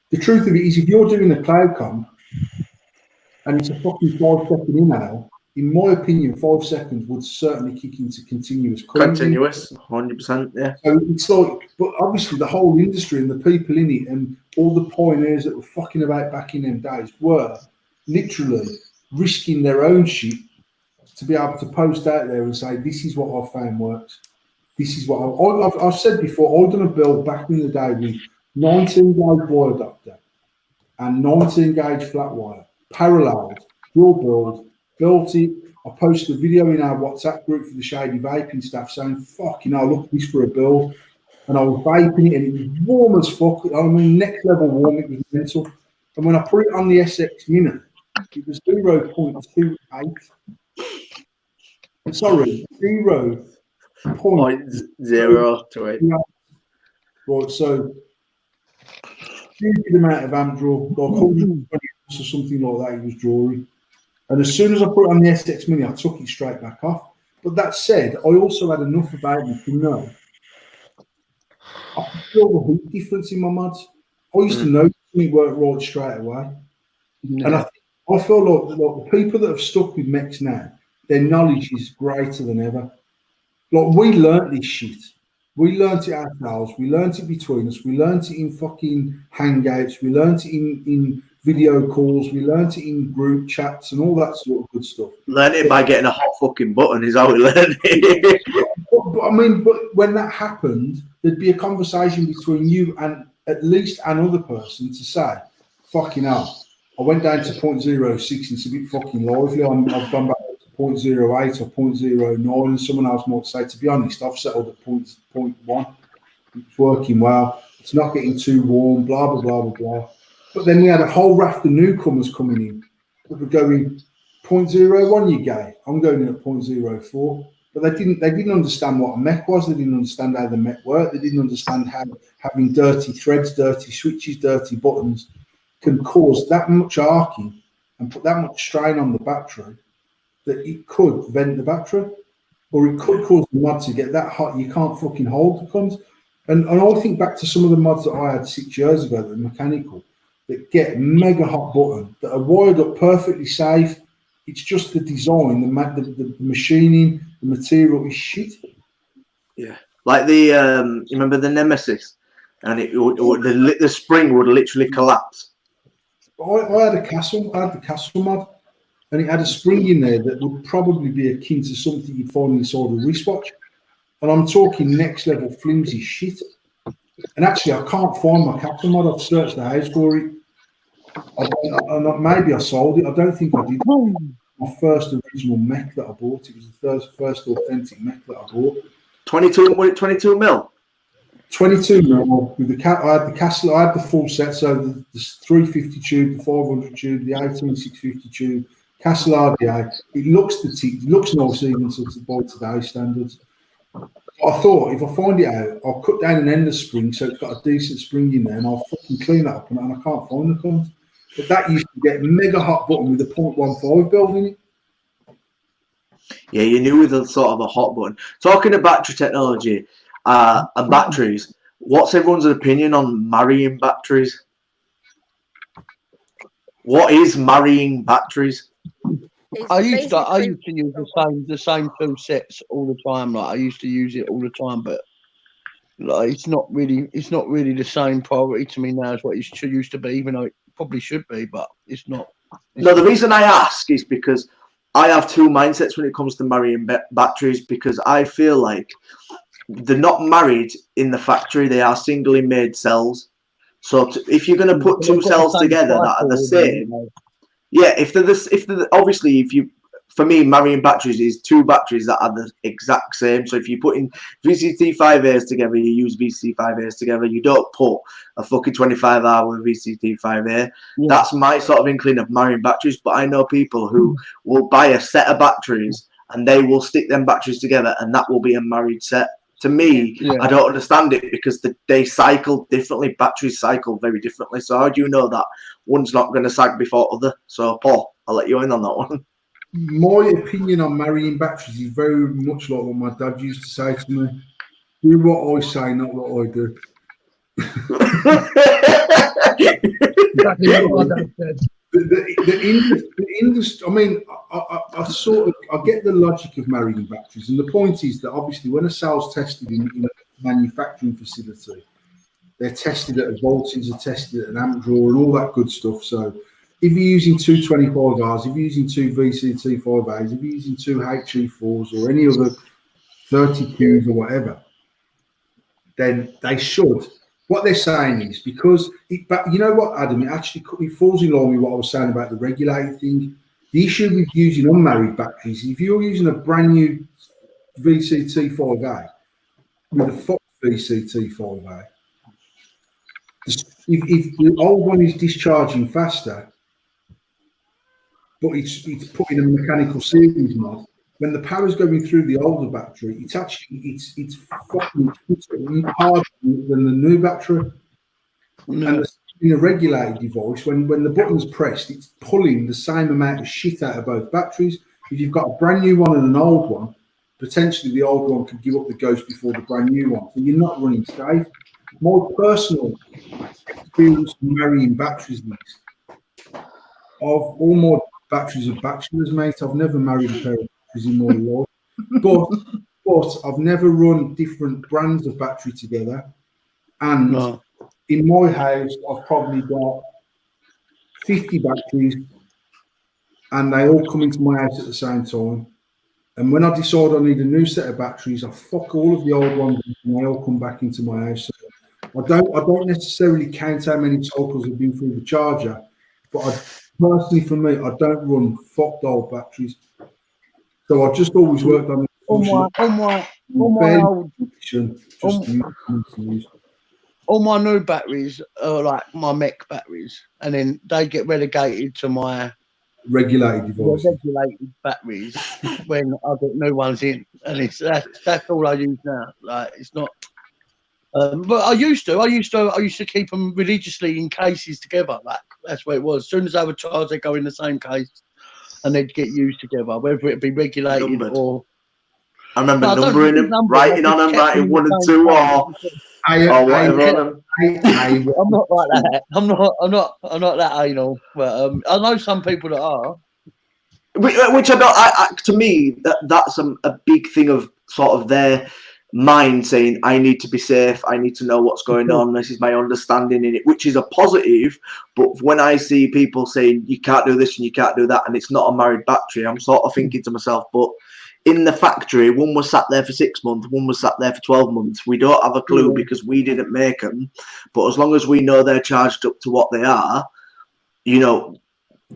The truth of it is, if you're doing a cloud comp and it's a fucking 5-second email, in my opinion, 5 seconds would certainly kick into continuous. Continuous, 100%, yeah. So it's like, but obviously the whole industry and the people in it and all the pioneers that were fucking about back in them days were literally risking their own shit to be able to post out there and say, this is what I found works. This is what I've said before. I've done a build back in the day with 19 gauge wire adapter and 19 gauge flat wire, paralleled, dual build, built it. I posted a video in our WhatsApp group for the Shady Vaping staff saying, fucking hell, look, this for a build. And I was vaping it and it was warm as fuck. I mean, next level warm, it was mental. And when I put it on the SX Mini, it was 0.28. Sorry, 0.028. Right, so stupid amount of amp draw, like 120 amps or something like that, it was drawing. And as soon as I put it on the SX Mini, I took it straight back off. But that said, I also had enough about me to know I could feel the heat difference in my mods. I used to notice it weren't right straight away. Yeah. And I feel like the people that have stuck with mechs now, their knowledge is greater than ever. Like, we learnt this shit. We learnt it ourselves. We learnt it between us. We learnt it in fucking hangouts. We learnt it in video calls. We learnt it in group chats and all that sort of good stuff. Learn it by getting a hot fucking button is how we learn it. But when that happened, there'd be a conversation between you and at least another person to say, fucking hell, I went down to 0.06 and it's a bit fucking lively. I've gone back to 0.08 or 0.09, and someone else might say, to be honest, I've settled at 0.1. It's working well. It's not getting too warm, blah, blah, blah, blah, blah. But then we had a whole raft of newcomers coming in that were going 0.01, you gay. I'm going in at 0.04. But they didn't understand what a mech was. They didn't understand how the mech worked. They didn't understand how having dirty threads, dirty switches, dirty buttons can cause that much arcing and put that much strain on the battery that it could vent the battery, or it could cause the mod to get that hot you can't fucking hold the guns. And I think back to some of the mods that I had 6 years ago that are mechanical, that get mega hot button, that are wired up perfectly safe. It's just the design, the machining, the material is shit. Yeah, like the you remember the Nemesis, and the spring would literally collapse. I had a castle. I had the castle mod, and it had a spring in there that would probably be akin to something you'd find inside a wristwatch. And I'm talking next level flimsy shit. And actually, I can't find my castle mod. I've searched the house for it. Maybe I sold it. I don't think I did. My first original mech that I bought. It was the first authentic mech that I bought. 22 mil. 22 mil with the cat. I had the castle. I had the full set. So the 350 tube, the 500 tube, the 18650 tube, castle RDA. It looks nice even by today's standards. I thought if I find it out, I'll cut down an endless spring so it's got a decent spring in there, and I'll fucking clean that up, and I can't find the cunt. But that used to get mega hot button with a 0.15 build in it. Yeah, you knew with a sort of a hot button. Talking of battery technology and batteries, what's everyone's opinion on marrying batteries? What is marrying batteries? I used to use the same two sets all the time. Like, I used to use it all the time, but like, it's not really the same priority to me now as what it used to be, even though it probably should be, but it's not. No, the reason I ask is because I have two mindsets when it comes to marrying batteries, because I feel like they're not married in the factory; they are singly made cells. So if you're going to put two cells together that are the same, yeah, for me, marrying batteries is two batteries that are the exact same. So if you put in VCT5As together, you use VCT5As together. You don't put a fucking 25R with VCT5A. Yeah. That's my sort of inkling of marrying batteries. But I know people who will buy a set of batteries and they will stick them batteries together, and that will be a married set. To me, yeah. I don't understand it because they cycle differently. Batteries cycle very differently. So how do you know that one's not going to sag before other? So Paul, I'll let you in on that one. My opinion on marrying batteries is very much like what my dad used to say to me: do what I say, not what I do. Exactly what my dad said. The industry, I mean, I get the logic of marrying batteries, and the point is that obviously when a cell's tested in a manufacturing facility, they're tested at a voltage, they're tested at an amp draw, and all that good stuff. So if you're using two 25Rs, if you're using two VCT5As, if you're using two HE4s or any other 32s or whatever, then they should. What they're saying is because, but you know what, Adam, it falls in line with what I was saying about the regulated thing. The issue with using unmarried batteries, if you're using a brand new VCT5A with a Fox VCT5A, if the old one is discharging faster, but it's putting a mechanical series mod, when the power's going through the older battery, it's fucking harder than the new battery. No. And in a regulated device, when the button's pressed, it's pulling the same amount of shit out of both batteries. If you've got a brand new one and an old one, potentially the old one could give up the ghost before the brand new one. So you're not running safe. My personal experience marrying batteries is, of all my batteries are bachelors, mate. I've never married a pair of batteries in my life. But I've never run different brands of battery together. And No. in my house, I've probably got 50 batteries, and they all come into my house at the same time. And when I decide I need a new set of batteries, I fuck all of the old ones and they all come back into my house. So I don't necessarily count how many cycles have been through the charger, but personally for me, I don't run fucked old batteries. So I've just always worked on all my new batteries are like my mech batteries, and then they get relegated to my regulated devices. Regulated batteries when I get new ones in, and that's all I use now. Like it's not. But I used to keep them religiously in cases together. Like that's what it was. As soon as they were charged, they go in the same case, and they'd get used together, whether it be regulated Numbered. or. I remember numbering them, writing on them, writing 1 and 2, or whatever. I'm not like that. I'm not that anal. But I know some people that are. Which to me, that's a big thing of sort of their mind saying, I need to be safe, I need to know what's going on, this is my understanding in it, which is a positive. But when I see people saying you can't do this and you can't do that, and it's not a married battery, I'm sort of thinking to myself, but in the factory, one was sat there for 6 months, one was sat there for 12 months. We don't have a clue because we didn't make them. But as long as we know they're charged up to what they are, you know,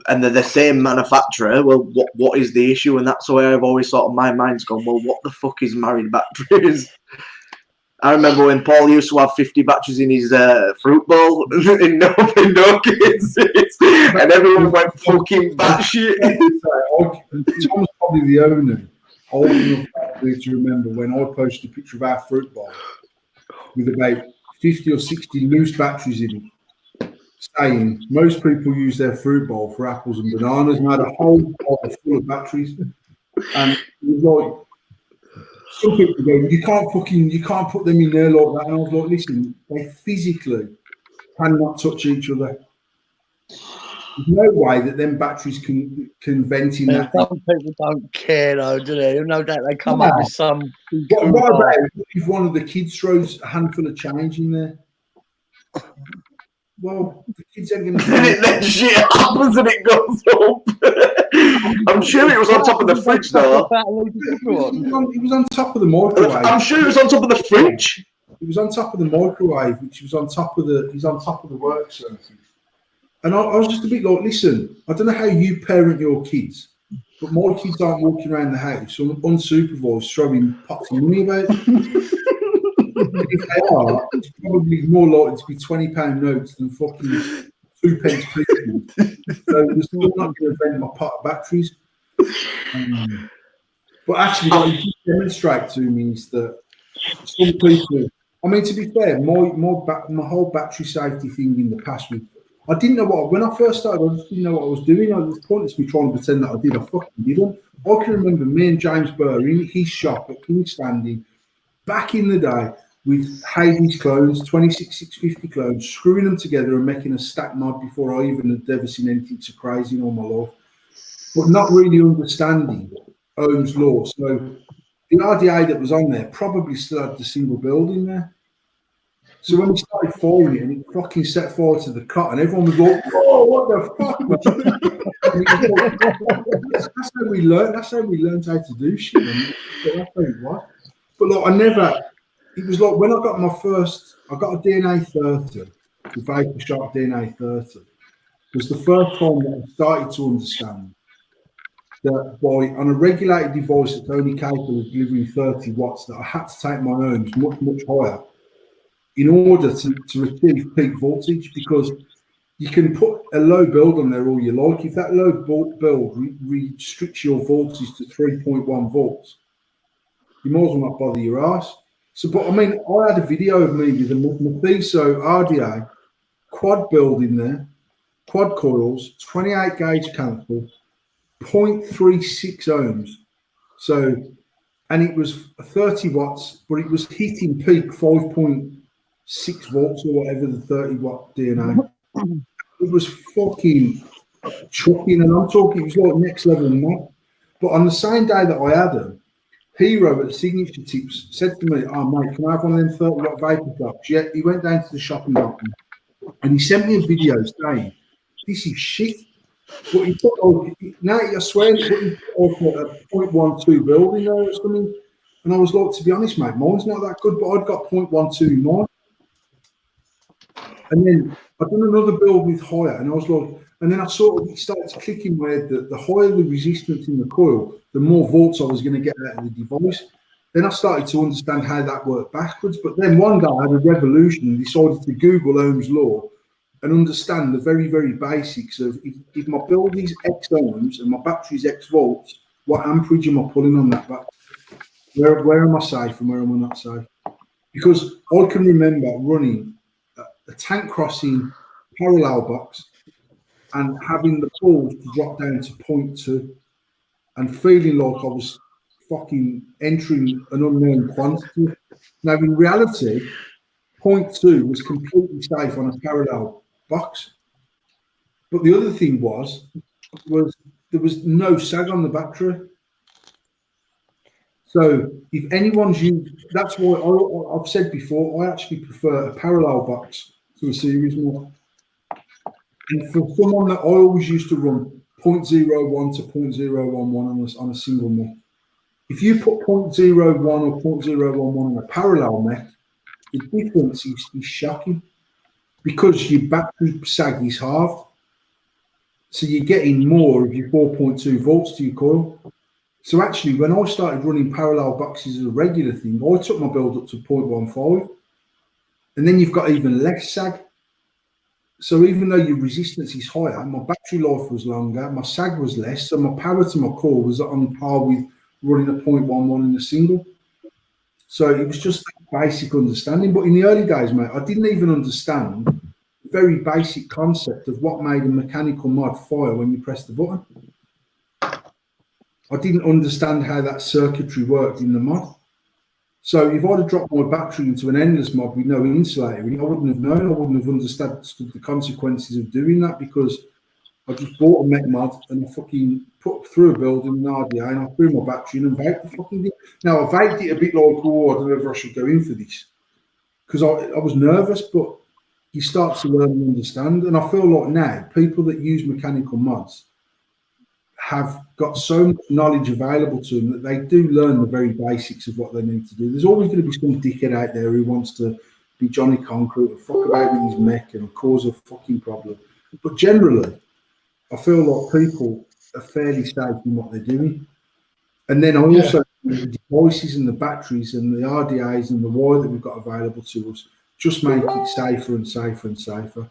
and they're the same manufacturer, well, what is the issue? And that's the way I've always sort of, my mind's gone, well, what the fuck is married batteries? I remember when Paul used to have 50 batteries in his fruit bowl in no kids, and everyone went fucking batshit. Tom's probably the only old enough to remember when I posted a picture of our fruit bowl with about 50 or 60 loose batteries in it, saying most people use their fruit bowl for apples and bananas, and I had a whole bowl full of batteries. And it was like, some people go, you can't put them in there like that. And I was like, listen, they physically cannot touch each other. There's no way that them batteries can vent in that. Some people don't care though, do they? No doubt they come up with some. What about if one of the kids throws a handful of change in there? Well, the kids ain't going to. Then shit happens and it goes up. I'm sure it was on top of the fridge, though. It was on top of the microwave. I'm sure it was on top of the fridge. It was on top of the microwave, which was on top of the. He's on top of the work surface. And I was just a bit like, listen, I don't know how you parent your kids, but my kids aren't walking around the house unsupervised throwing pots of money about. If they are, it's probably more likely to be £20 notes than fucking 2 pence people. So they're still not going to vent my pot of batteries. But actually, what you demonstrate to me is that some people. I mean, to be fair, my whole battery safety thing in the past was. I didn't know when I first started, I just didn't know what I was doing. It was pointless me trying to pretend that I did. I fucking didn't. I can remember me and James Burr in his shop at King's Standing back in the day with Hades clones, 26650 clones, screwing them together and making a stack mod before I even had ever seen anything so crazy in all my life. But not really understanding Ohm's law. So the RDA that was on there probably still had the single building there. So when we started firing it, and it fucking set fire to the cut, and everyone was like, "Oh, what the fuck?" That's how we learned. That's how we learned how to do shit. That's how it was. But like, it was like when I got I got a DNA 30, the Vapor Shark DNA 30. It was the first time that I started to understand that on a regulated device that's only capable of delivering 30 watts, that I had to take my ohms much, much higher in order to achieve peak voltage, because you can put a low build on there all you like. If that low build restricts your voltage to 3.1 volts, you might as well not bother your ass. So, but I mean, I had a video of me with a Mephiso RDA quad build in there, quad coils, 28 gauge canicle, 0.36 ohms. So, and it was 30 watts, but it was hitting peak 5.6 volts or whatever, the 30 watt DNA. It was fucking chucking, and I'm talking, it was like next level mad. But on the same day that I had them, Hero at Signature Tips said to me, "Oh mate, can I have one of them 30 watt vapor blocks?" Yeah, he went down to the shop and he sent me a video saying, "This is shit." But he put, now I swear, he put a 0.12 build in there or something. And I was like, to be honest, mate, mine's not that good, but I'd got 0.12 in mine. And then I've done another build with higher, and I was like, and then I sort of started to click in where the higher the resistance in the coil, the more volts I was going to get out of the device. Then I started to understand how that worked backwards. But then one day I had a revolution and decided to Google Ohm's law and understand the very, very basics of if my build is X ohms and my battery is X volts, what amperage am I pulling on that battery? Where am I safe and where am I not safe? Because I can remember running a tank crossing parallel box and having the balls to drop down to 0.2 and feeling like I was fucking entering an unknown quantity. Now, in reality, 0.2 was completely safe on a parallel box. But the other thing was there was no sag on the battery. So if anyone's used, that's why I've said before, I actually prefer a parallel box to a series mod. And for someone that I always used to run 0.01 to 0.011 on a single mech. If you put 0.01 or 0.011 on a parallel mech, the difference is shocking because your battery sag is halved. So you're getting more of your 4.2 volts to your coil. So actually, when I started running parallel boxes as a regular thing, I took my build up to 0.15. And then you've got even less sag. So even though your resistance is higher, my battery life was longer, my sag was less, so my power to my core was on par with running a 0.11 in a single. So it was just that basic understanding. But in the early days, mate, I didn't even understand the very basic concept of what made a mechanical mod fire when you press the button. I didn't understand how that circuitry worked in the mod. So if I'd have dropped my battery into an endless mod with no insulator, I wouldn't have known, I wouldn't have understood the consequences of doing that, because I just bought a mech mod and I fucking put through a build in an RDA and I threw my battery in and vaped the fucking thing. Now I vaped it a bit like, oh, I don't know if I should go in for this, because I was nervous, but you start to learn and understand. And I feel like now people that use mechanical mods have got so much knowledge available to them that they do learn the very basics of what they need to do. There's always going to be some dickhead out there who wants to be Johnny Concrete and fuck about with his mech and cause a fucking problem. But generally, I feel like people are fairly safe in what they're doing. And then I also the devices and the batteries and the RDAs and the wire that we've got available to us just make it safer and safer and safer.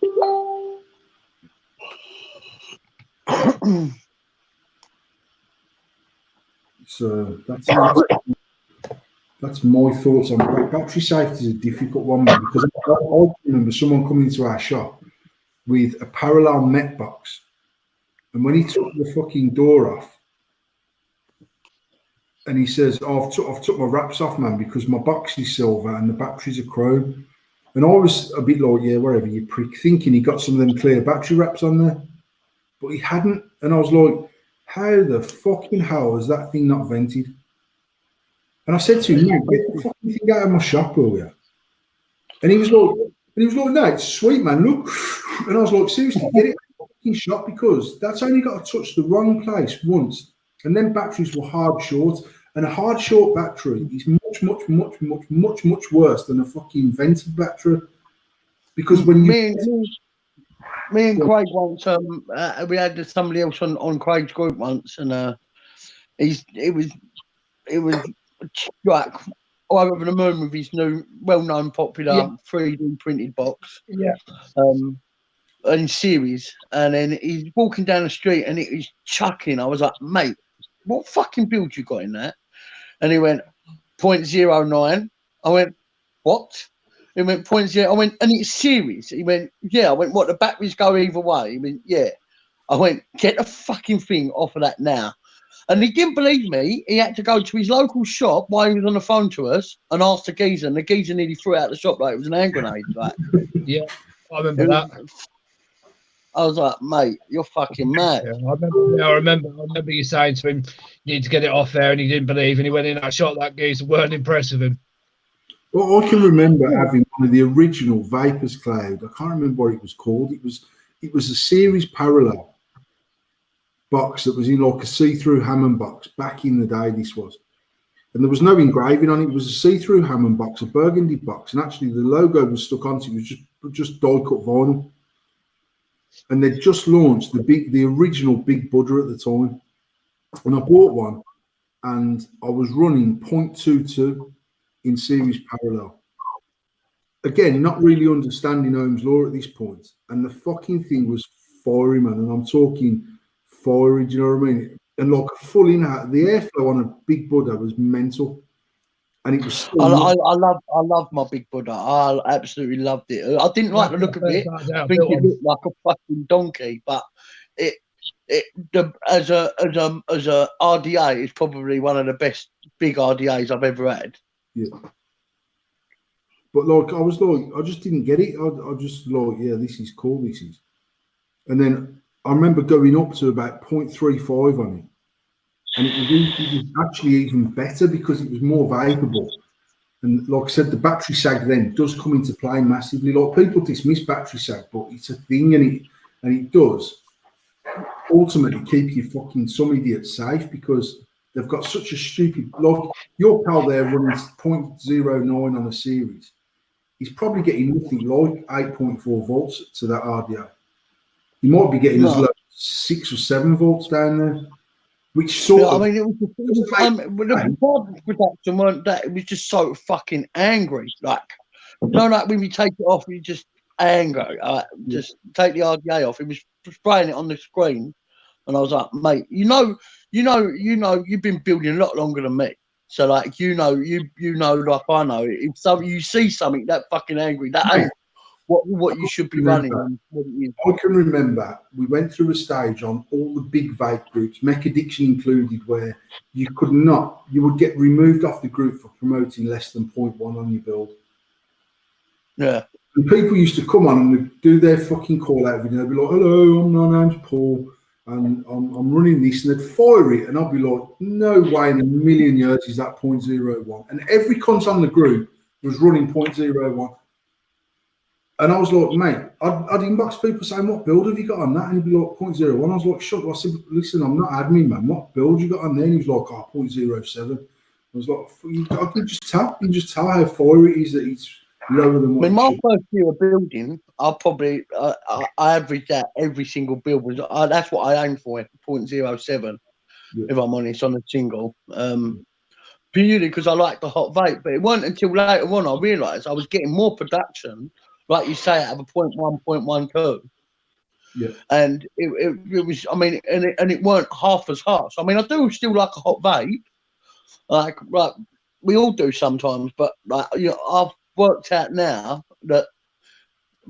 So that's my thoughts on battery safety. Is a difficult one, because I remember someone coming into our shop with a parallel mech box, and when he took the fucking door off, and he says, oh, I've took my wraps off, man, because my box is silver and the batteries are chrome. And I was a bit like, yeah, whatever, you prick, thinking he got some of them clear battery wraps on there, but he hadn't. And I was like, how the fucking hell is that thing not vented? And I said to him, mate, get the fucking thing out of my shop, will you? And he was like, no, it's sweet, man, look. And I was like, seriously, get it out of the fucking shop, because that's only got to touch the wrong place once. And then batteries were hard short. And a hard short battery is much worse than a fucking vented battery. Because when you... Me and Craig once, we had somebody else on Craig's group once, and it was like over the moon with his new, well-known, popular 3D printed box. Yeah. In series, and then he's walking down the street and it was chucking. I was like, mate, what fucking build you got in that? And he went 0.09. I went, what? He went 0.0. I went, and it's series. He went, yeah. I went, what? The batteries go either way. He went, yeah. I went, get the fucking thing off of that now. And he didn't believe me. He had to go to his local shop while he was on the phone to us and ask the geezer. And the geezer nearly threw out the shop like it was an hand grenade. Like, Yeah, I remember that. I was like, mate, you're fucking mad. Yeah, I remember you saying to him, you need to get it off there, and he didn't believe, and he went in and shot that geezer, weren't impressed with him. Well, I can remember having one of the original Vapors Cloud. I can't remember what it was called. It was a series parallel box that was in like a see-through Hammond box back in the day. This was, and there was no engraving on it. It was a see-through Hammond box, a burgundy box, and actually the logo was stuck onto it. It was just die-cut vinyl. And they just launched the original Big Buddha at the time, and I bought one, and I was running 0.22 in series parallel. Again, not really understanding Ohm's law at this point, and the fucking thing was fiery, man. And I'm talking fiery, do you know what I mean? And like full in out, the airflow on a Big Buddha was mental. And it was I love my Big Buddha. I absolutely loved it. I didn't like the look of it. I think it looked like a fucking donkey, but as a RDA, it's probably one of the best big RDAs I've ever had. Yeah. But like I was like, I just didn't get it. I just like, yeah, this is cool, this is. And then I remember going up to about 0.35 on it. And it was actually even better because it was more valuable. And like I said, the battery sag then does come into play massively. Like people dismiss battery sag, but it's a thing, and it does ultimately keep you fucking some idiots safe because they've got such a stupid, like your pal there running 0.09 on a series. He's probably getting nothing like 8.4 volts to that RDA. He might be getting as low as 6 or 7 volts down there. Which sort of, I mean, the production weren't that. It was just so fucking angry. Like, you know, like when we take it off, we just angry. Just take the RDA off. He was spraying it on the screen, and I was like, mate, you know, you've been building a lot longer than me. So like, you know, like I know, if you see something that fucking angry, that ain't what you should be running. I can remember we went through a stage on all the big vape groups, Mech Addiction included, where you would get removed off the group for promoting less than 0.1 on your build. Yeah. And people used to come on and do their fucking call out video. They'd be like, hello, my name's Paul, and I'm running this, and they'd fire it, and I'd be like, no way in a million years is that 0.01. And every cunt on the group was running 0.01. And I was like, mate, I'd inbox people saying, what build have you got on that? And he'd be like, 0.01. I was like, shut up. I said, listen, I'm not admin, man. What build you got on there? And he was like, 0.07. I was like, I can just tell how far it is that it's lower than what I mean, my first year of building, I probably, I averaged out every single build. That's what I aimed for, 0.07, if I'm honest, on a single. Purely because I like the hot vape. But it wasn't until later on I realised I was getting more production, like you say, out of a 0.1, 0.12. Yeah. And it was, I mean, and it weren't half as harsh. I mean, I do still like a hot vape, like we all do sometimes, but like, you know, I've worked out now that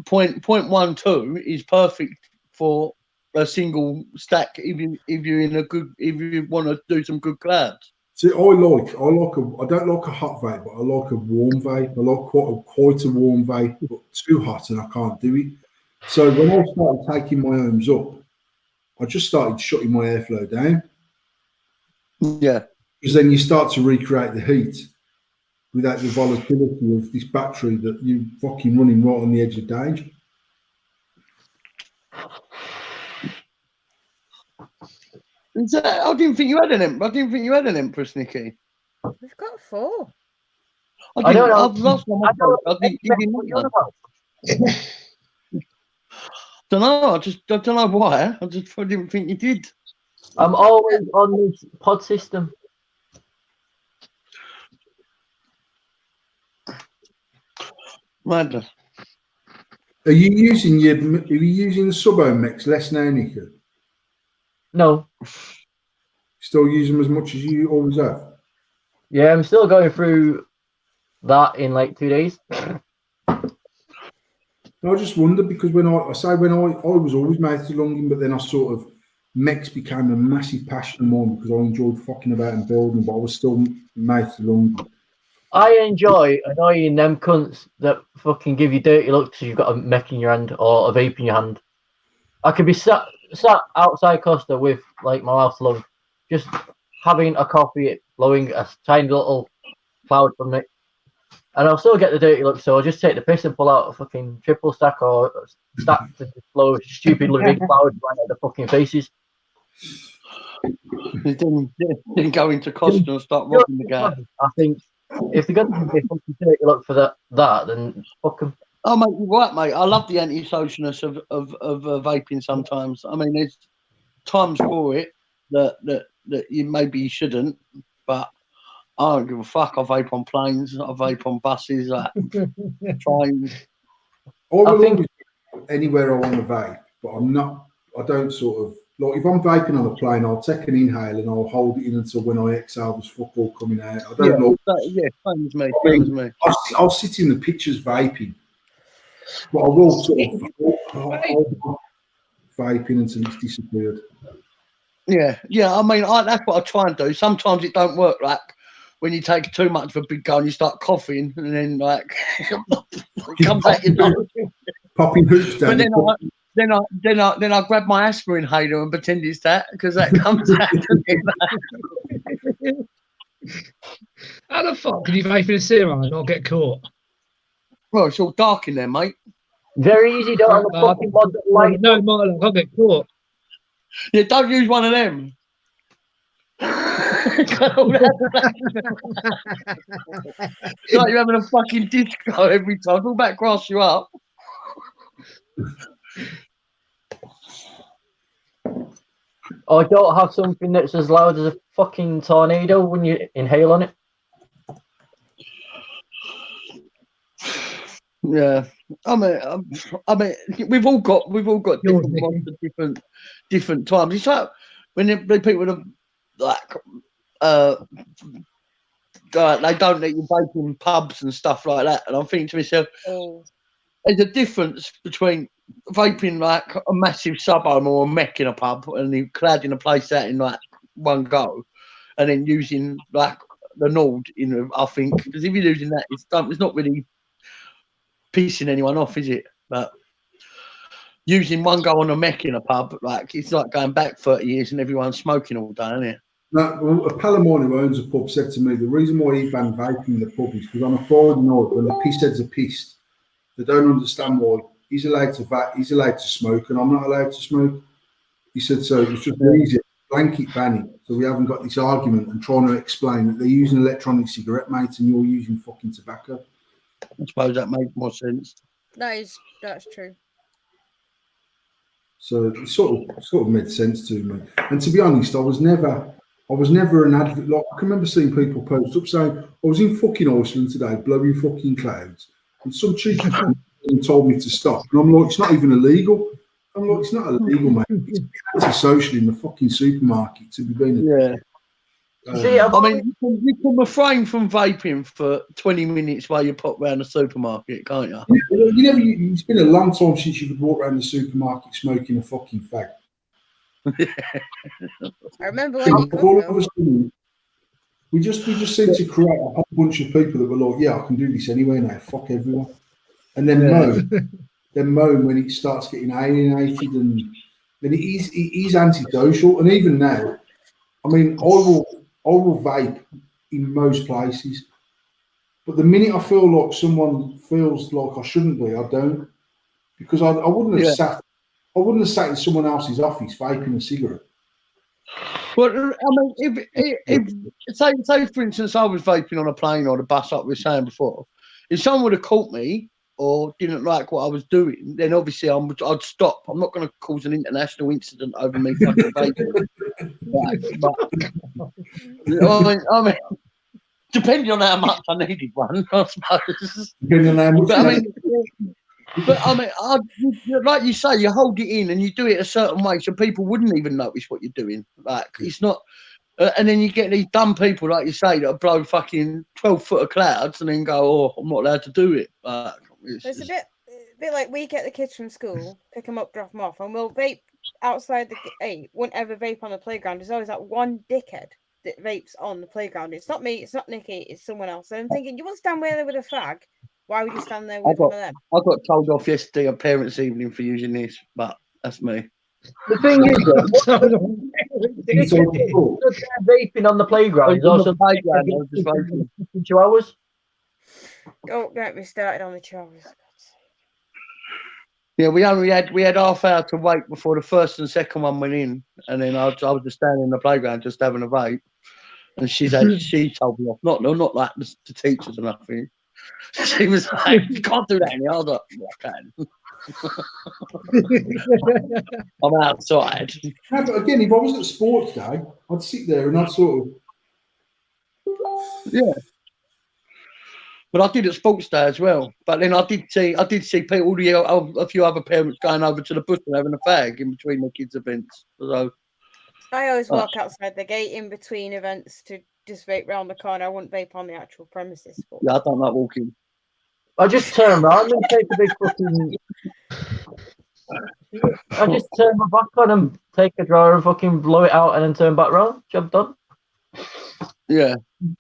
0.12 is perfect for a single stack if you want to do some good clouds. See, I don't like a hot vape, but I like a warm vape. I like quite a warm vape, but too hot and I can't do it. So when I started taking my ohms up, I just started shutting my airflow down. Yeah. Because then you start to recreate the heat without the volatility of this battery that you're fucking running right on the edge of danger. I didn't think you had an Empress, Nikki. We've got 4. I don't know. Don't know. I don't know why. I didn't think you did. I'm always on this pod system. Madness. Are you using the sub-home mix less now, Nico? No. Still use them as much as you always have? Yeah, I'm still going through that in like 2 days. I just wonder because when I was always made to London, but then I sort of mix became a massive passion of mine because I enjoyed fucking about and building, but I was still made to London. I enjoy annoying them cunts that fucking give you dirty looks because you've got a mech in your hand or a vape in your hand. I could be sat outside Costa with like my mouth lung, just having a coffee, blowing a tiny little cloud from it, and I'll still get the dirty look. So I'll just take the piss and pull out a fucking triple stack or stack to just blow stupid little big clouds right at the fucking faces. Then go into Costa and start robbing the guy. I think if they're going to give fucking dirty look for that, then fuck them. Oh, mate, you're right, mate. I love the anti-socialness of vaping sometimes. I mean, there's times for it that you shouldn't, but I don't give a fuck. I vape on planes, I vape on buses, trains. I will always anywhere I want to vape, but I don't sort of, like if I'm vaping on a plane, I'll take an inhale and I'll hold it in until when I exhale there's football coming out. I don't know. Same as me. I'll sit in the pictures vaping, but I will sort of vaping until it's disappeared. Yeah. I mean, that's what I try and do. Sometimes it don't work. Like when you take too much of a big go and you start coughing, and then like it comes out your nose. Popping hoops down. But then I grab my aspirin inhaler and pretend it's that because that comes out. How the fuck can you vape in a serum and not get caught? Well, it's all dark in there, mate. Very easy, don't have a fucking mod that light. No, Marlon, I'll get caught. Yeah, don't use one of them. It's like you're having a fucking disco every time. It's all about grass you up. Or don't have something that's as loud as a fucking tornado when you inhale on it. Yeah, I mean, we've all got different ones at different times. It's like when people are like, they don't let you vape in pubs and stuff like that, and I'm thinking to myself, there's a difference between vaping like a massive sub-home or a mech in a pub and you cladding a place out in like one go, and then using like the Nord in. I think because if you're using that, it's not really pissing anyone off, is it? But using one go on a mech in a pub, like it's like going back 30 years and everyone's smoking all day, isn't it? Now, a pal of mine who owns a pub said to me the reason why he banned vaping in the pub is because on a Friday night when the pissheads are pissed, they don't understand why he's allowed to vape, he's allowed to smoke, and I'm not allowed to smoke. He said so. It's just easier blanket banning, so we haven't got this argument and trying to explain that they're using electronic cigarette, mate, and you're using fucking tobacco. I suppose that makes more sense. That's true. So it sort of made sense to me. And to be honest, I was never an advocate. Like, I can remember seeing people post up saying, I was in fucking Iceland today, blowing fucking clouds, and some cheeky told me to stop. And I'm like, it's not even illegal. I'm like, it's not illegal, mate. It's antisocial in the fucking supermarket to be being See, I mean, you can refrain from vaping for 20 minutes while you pop round the supermarket, can't you? It's been a long time since you could walk around the supermarket smoking a fucking fag. I remember when you could, all of a sudden, we just seem to create a whole bunch of people that were like, yeah, I can do this anyway now, fuck everyone. And then moan when it starts getting alienated, and then it is antisocial. And even now, I mean, I will vape in most places, but the minute I feel like someone feels like I shouldn't be, I don't, because I wouldn't have sat in someone else's office vaping a cigarette. Well, I mean, if say for instance, I was vaping on a plane or the bus, like we were saying before, if someone would have caught me or didn't like what I was doing, then obviously I'd stop. I'm not going to cause an international incident over me fucking vaping. I mean, depending on how much I needed one, I suppose. Depending on how much. But I mean, like you say, you hold it in and you do it a certain way, so people wouldn't even notice what you're doing. Like it's not. And then you get these dumb people, like you say, that blow fucking 12-foot of clouds and then go, "Oh, I'm not allowed to do it." It's a bit like we get the kids from school, pick them up, drop them off, and we'll vape outside the gate. Won't ever vape on the playground. There's always that one dickhead that vapes on the playground. It's not me. It's not Nikki. It's someone else. And I'm thinking, you won't stand there with a fag. Why would you stand there with one of them? I got told off yesterday at parents' evening for using this, but that's me. The thing is, vaping on the playground is also playground. 2 hours. Don't get me started on the chihuahuas. Yeah, we had half hour to wait before the first and second one went in, and then I was just standing in the playground just having a vape, and she told me off. Not like the teachers or nothing. She was like, "You can't do that." And I was like, "I can." I'm outside. No, but again, if I was at sports day, I'd sit there and I'd sort of. Yeah. But I did at sports day as well. But then I did see people, a few other parents going over to the bush and having a fag in between the kids' events. So I always walk outside the gate in between events to just vape round the corner. I wouldn't vape on the actual premises. But... yeah, I don't like walking. I just turn around and take a big fucking. I just turn my back on and take a drawer and fucking blow it out and then turn back round. Job done. Yeah.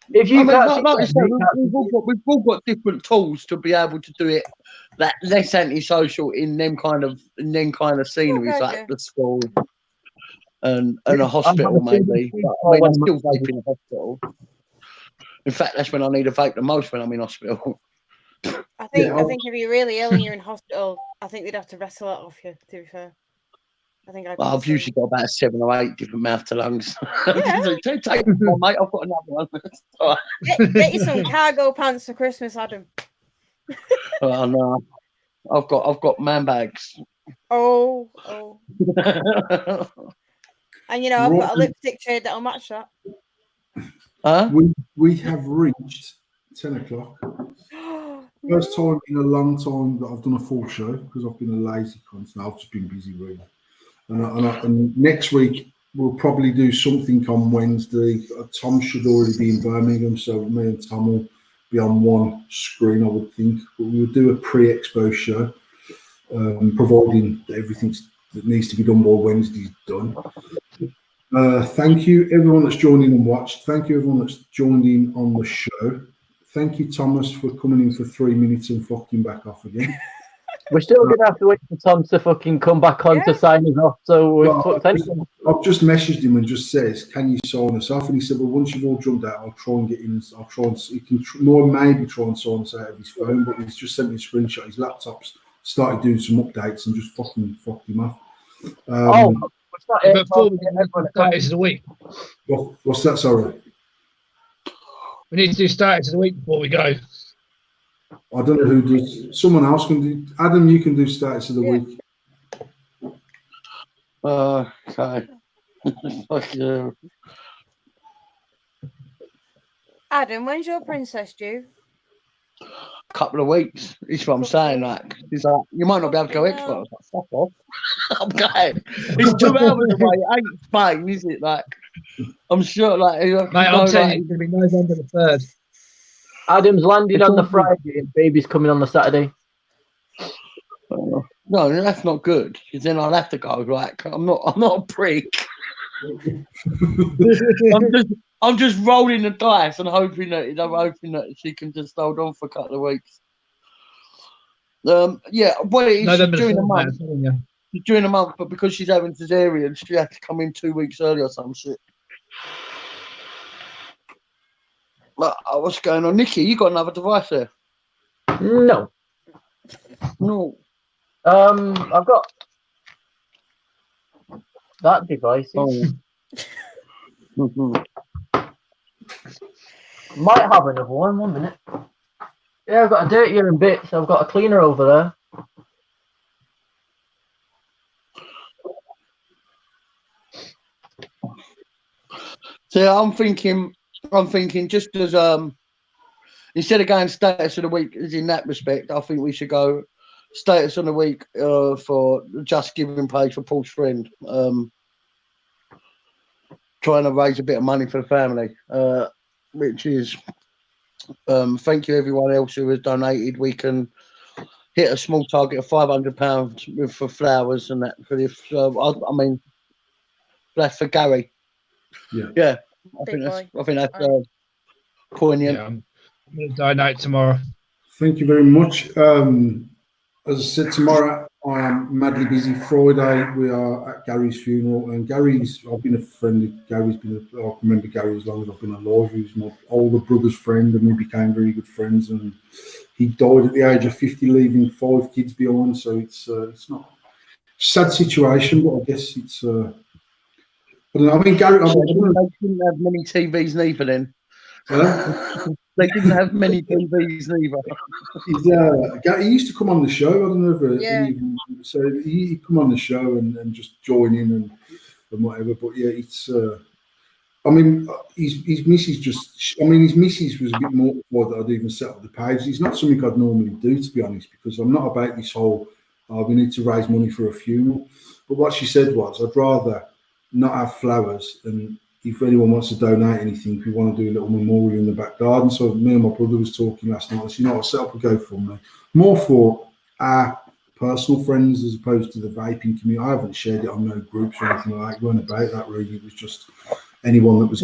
If you we've all got different tools to be able to do it that less antisocial in them kind of sceneries, like the school and a hospital maybe. I mean, I still vape in a hospital. In fact, that's when I need a vape the most, when I'm in hospital. I think if you're really ill and you're in hospital, I think they'd have to wrestle it off you, to be fair. I've usually got about 7 or 8 different mouth to lungs. Yeah. Take one, mate. I've got another one. Right. Get you some cargo pants for Christmas, Adam. Oh no, I've got man bags. Oh. And you know, I've got a lipstick shade that'll match that. Huh? We have reached 10 o'clock. First time in a long time that I've done a full show, because I've been a lazy cunt. I've just been busy really. And next week we'll probably do something on Wednesday. Tom should already be in Birmingham, so me and Tom will be on one screen, I would think. But we'll do a pre-expo show, providing that everything that needs to be done by Wednesday is done. Thank you everyone that's joined in and watched. Thank you everyone that's joined in on the show. Thank you, Thomas, for coming in for 3 minutes and fucking back off again. We're still going to have to wait for Tom to fucking come back on to sign us off. So I've just messaged him and just says, "Can you sign us off?" And he said, "Well, once you've all jumped out, I'll try and get in. I'll try and he can maybe try and sign us out of his phone." But he's just sent me a screenshot. His laptop's started doing some updates and just fucking fucked him off. Before we get started of the week. What's that? Sorry. We need to do starters of the week before we go. I don't know who does. Someone else can do. Adam, you can do status of the week. Okay. Adam, when's your princess due? Couple of weeks. That's what I'm saying. Like, he's like, you might not be able to go Expo. I was like, fuck off. I'm going. It's 2 hours away. It ain't Spain, is it? Like, I'm sure. Like, mate, I'm saying it's going to be November the 3rd. Adam's landing on the Friday and baby's coming on the Saturday. No, that's not good. Because then I'll have to go. Like, I'm not a prick. I'm just rolling the dice and hoping that she can just hold on for a couple of weeks. Yeah, well, it is during the month. During the month, but because she's having cesarean, she had to come in 2 weeks early or some shit. What's going on, Nikki? You got another device there? No. I've got that device. Might have another one. 1 minute. Yeah, I've got a dirtier and bits. I've got a cleaner over there. So I'm thinking just as instead of going status of the week as in that respect, I think we should go status of the week for Just Giving page for Paul's friend. Trying to raise a bit of money for the family, which is thank you everyone else who has donated. We can hit a small target of £500 for flowers and that for this. I mean, that's for Gary. Yeah. I think that's poignant. Yeah, I'm going to donate tomorrow. Thank you very much. As I said, tomorrow I am madly busy. Friday we are at Gary's funeral, and I've been a friend of Gary's. I can remember Gary as long as I've been alive. He was my older brother's friend, and we became very good friends. And he died at the age of 50, leaving 5 kids behind. So it's not a sad situation, but I guess it's. I don't know. I mean, Gary. They didn't have many TVs neither then. They didn't have many TVs neither. He used to come on the show. I don't know if so he'd come on the show and just join in and whatever. But yeah, it's. I mean, his missus his missus was a bit more that I'd even set up the page. It's not something I'd normally do, to be honest, because I'm not about this whole. We need to raise money for a funeral. But what she said was, I'd rather not have flowers, and if anyone wants to donate anything, we want to do a little memorial in the back garden. So me and my brother was talking last night. I said, I'll set up a GoFundMe more for our personal friends as opposed to the vaping community. I haven't shared it on no groups or anything like that. It wasn't about that really. It was just anyone that was.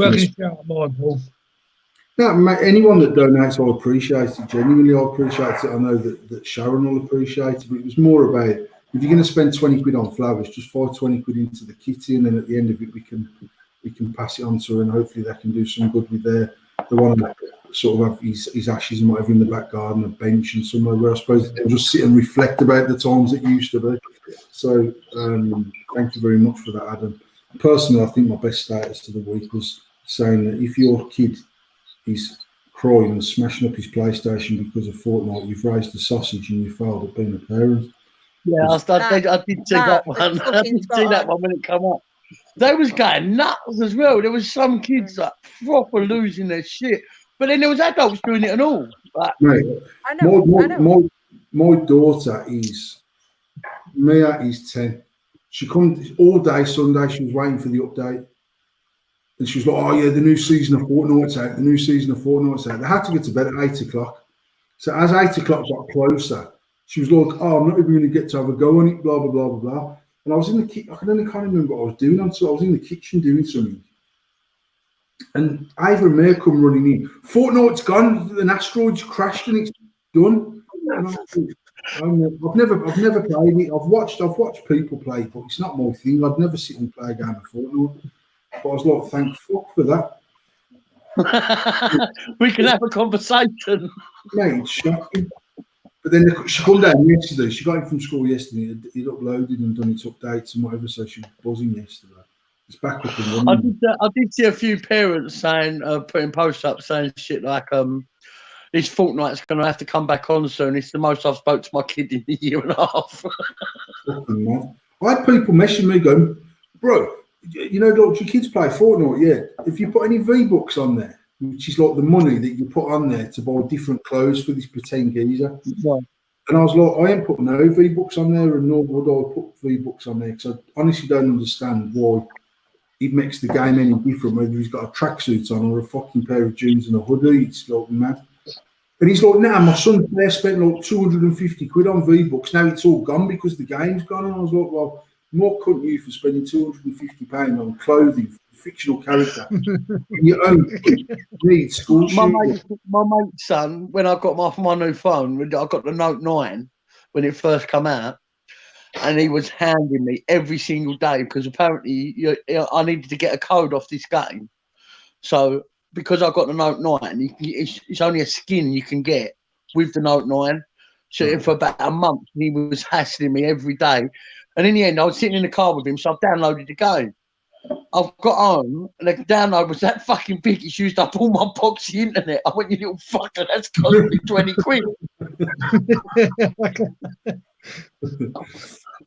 No, anyone that donates, I'll appreciate it. Genuinely, I'll appreciate it. I know that Sharon will appreciate it, but it was more about if you're going to spend 20 quid on flowers, just fire 20 quid into the kitty, and then at the end of it, we can pass it on to her, and hopefully they can do some good with the one that sort of have his ashes and whatever in the back garden, a bench and somewhere where I suppose they'll just sit and reflect about the times it used to be. So thank you very much for that, Adam. Personally, I think my best status of the week was saying that if your kid is crying and smashing up his PlayStation because of Fortnite, you've raised a sausage and you failed at being a parent. Yeah, I did see that one. I did see that one when it came up. They was going nuts as well. There was some kids like proper losing their shit, but then there was adults doing it and all. Like, mate, I know. My daughter Mia is 10. She comes all day Sunday. She was waiting for the update, and she was like, "Oh yeah, the new season of Fortnite's out. The new season of Fortnite's out." They had to get to bed at 8 o'clock. So as 8 o'clock got closer, she was like, "Oh, I'm not even going to get to have a go on it." Blah blah blah blah blah. And I was in the kitchen. I can't remember what I was doing until I was in the kitchen doing something. And Ava and May come running in. Fortnite's gone. An asteroid's crashed and it's done. And I've never played it. I've watched people play it, but it's not my thing. I'd never sit and play a game of Fortnite. But I was like, thank fuck for that. We can have a conversation. Mate, it's shocking. But then she come down yesterday. She got in from school yesterday. It uploaded and done its updates and whatever. So she was buzzing yesterday. It's back up and running. I did see a few parents saying, putting posts up saying shit like, "This Fortnite's going to have to come back on soon. It's the most I've spoke to my kid in a year and a half." I had people messaging me going, "Bro, you know, don't your kids play Fortnite? Yeah. If you put any V-Bucks on there, which is like the money that you put on there to buy different clothes for this pretend geezer." Yeah. And I was like, I ain't put no V-Bucks on there, and nor would I put V-Bucks on there, because I honestly don't understand why it makes the game any different, whether he's got a tracksuit on or a fucking pair of jeans and a hoodie. It's like mad. And he's like, "Nah, my son there spent like 250 quid on V-Bucks. Now it's all gone because the game's gone." And I was like, well, more cunt you for spending £250 on clothing for a fictional character. Your own needs school my mate's son, when I got my new phone, I got the Note 9 when it first came out, and he was handing me every single day because apparently I needed to get a code off this game. So because I got the Note 9, it's only a skin you can get with the Note 9. So for about a month, he was hassling me every day. And in the end, I was sitting in the car with him, so I've downloaded the game. I've got home, and the download was that fucking big, it's used up all my boxy internet. I went, "You little fucker, that's cost me 20 quid.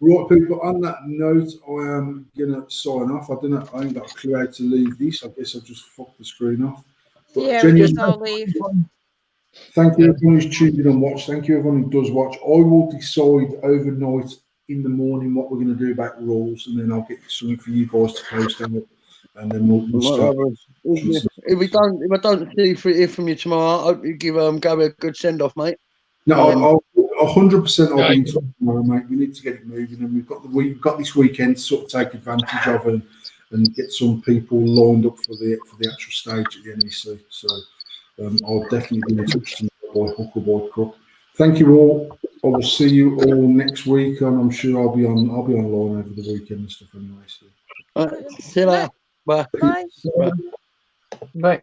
Right, people. On that note, I am gonna sign off. I don't know. I ain't got a clue how to leave this. I guess I'll just fuck the screen off. But Yeah, we genuinely, just all leave. thank you everyone who's tuned in and watched. Thank you everyone who does watch. I will decide overnight in the morning what we're going to do about rules, and then I'll get something for you guys to post on it, and then we'll start. If I don't hear from you tomorrow, I hope you give Gary a good send off, mate. No, 100%. I'll be in touch tomorrow, mate. We need to get it moving, and we've got this weekend to sort of take advantage of and get some people lined up for the actual stage at the NEC. So I'll definitely be in touch tomorrow by hook or by crook. Thank you all. I will see you all next week, and I'm sure I'll be online over the weekend and stuff anyway. So. See you later. Bye. Bye. Bye.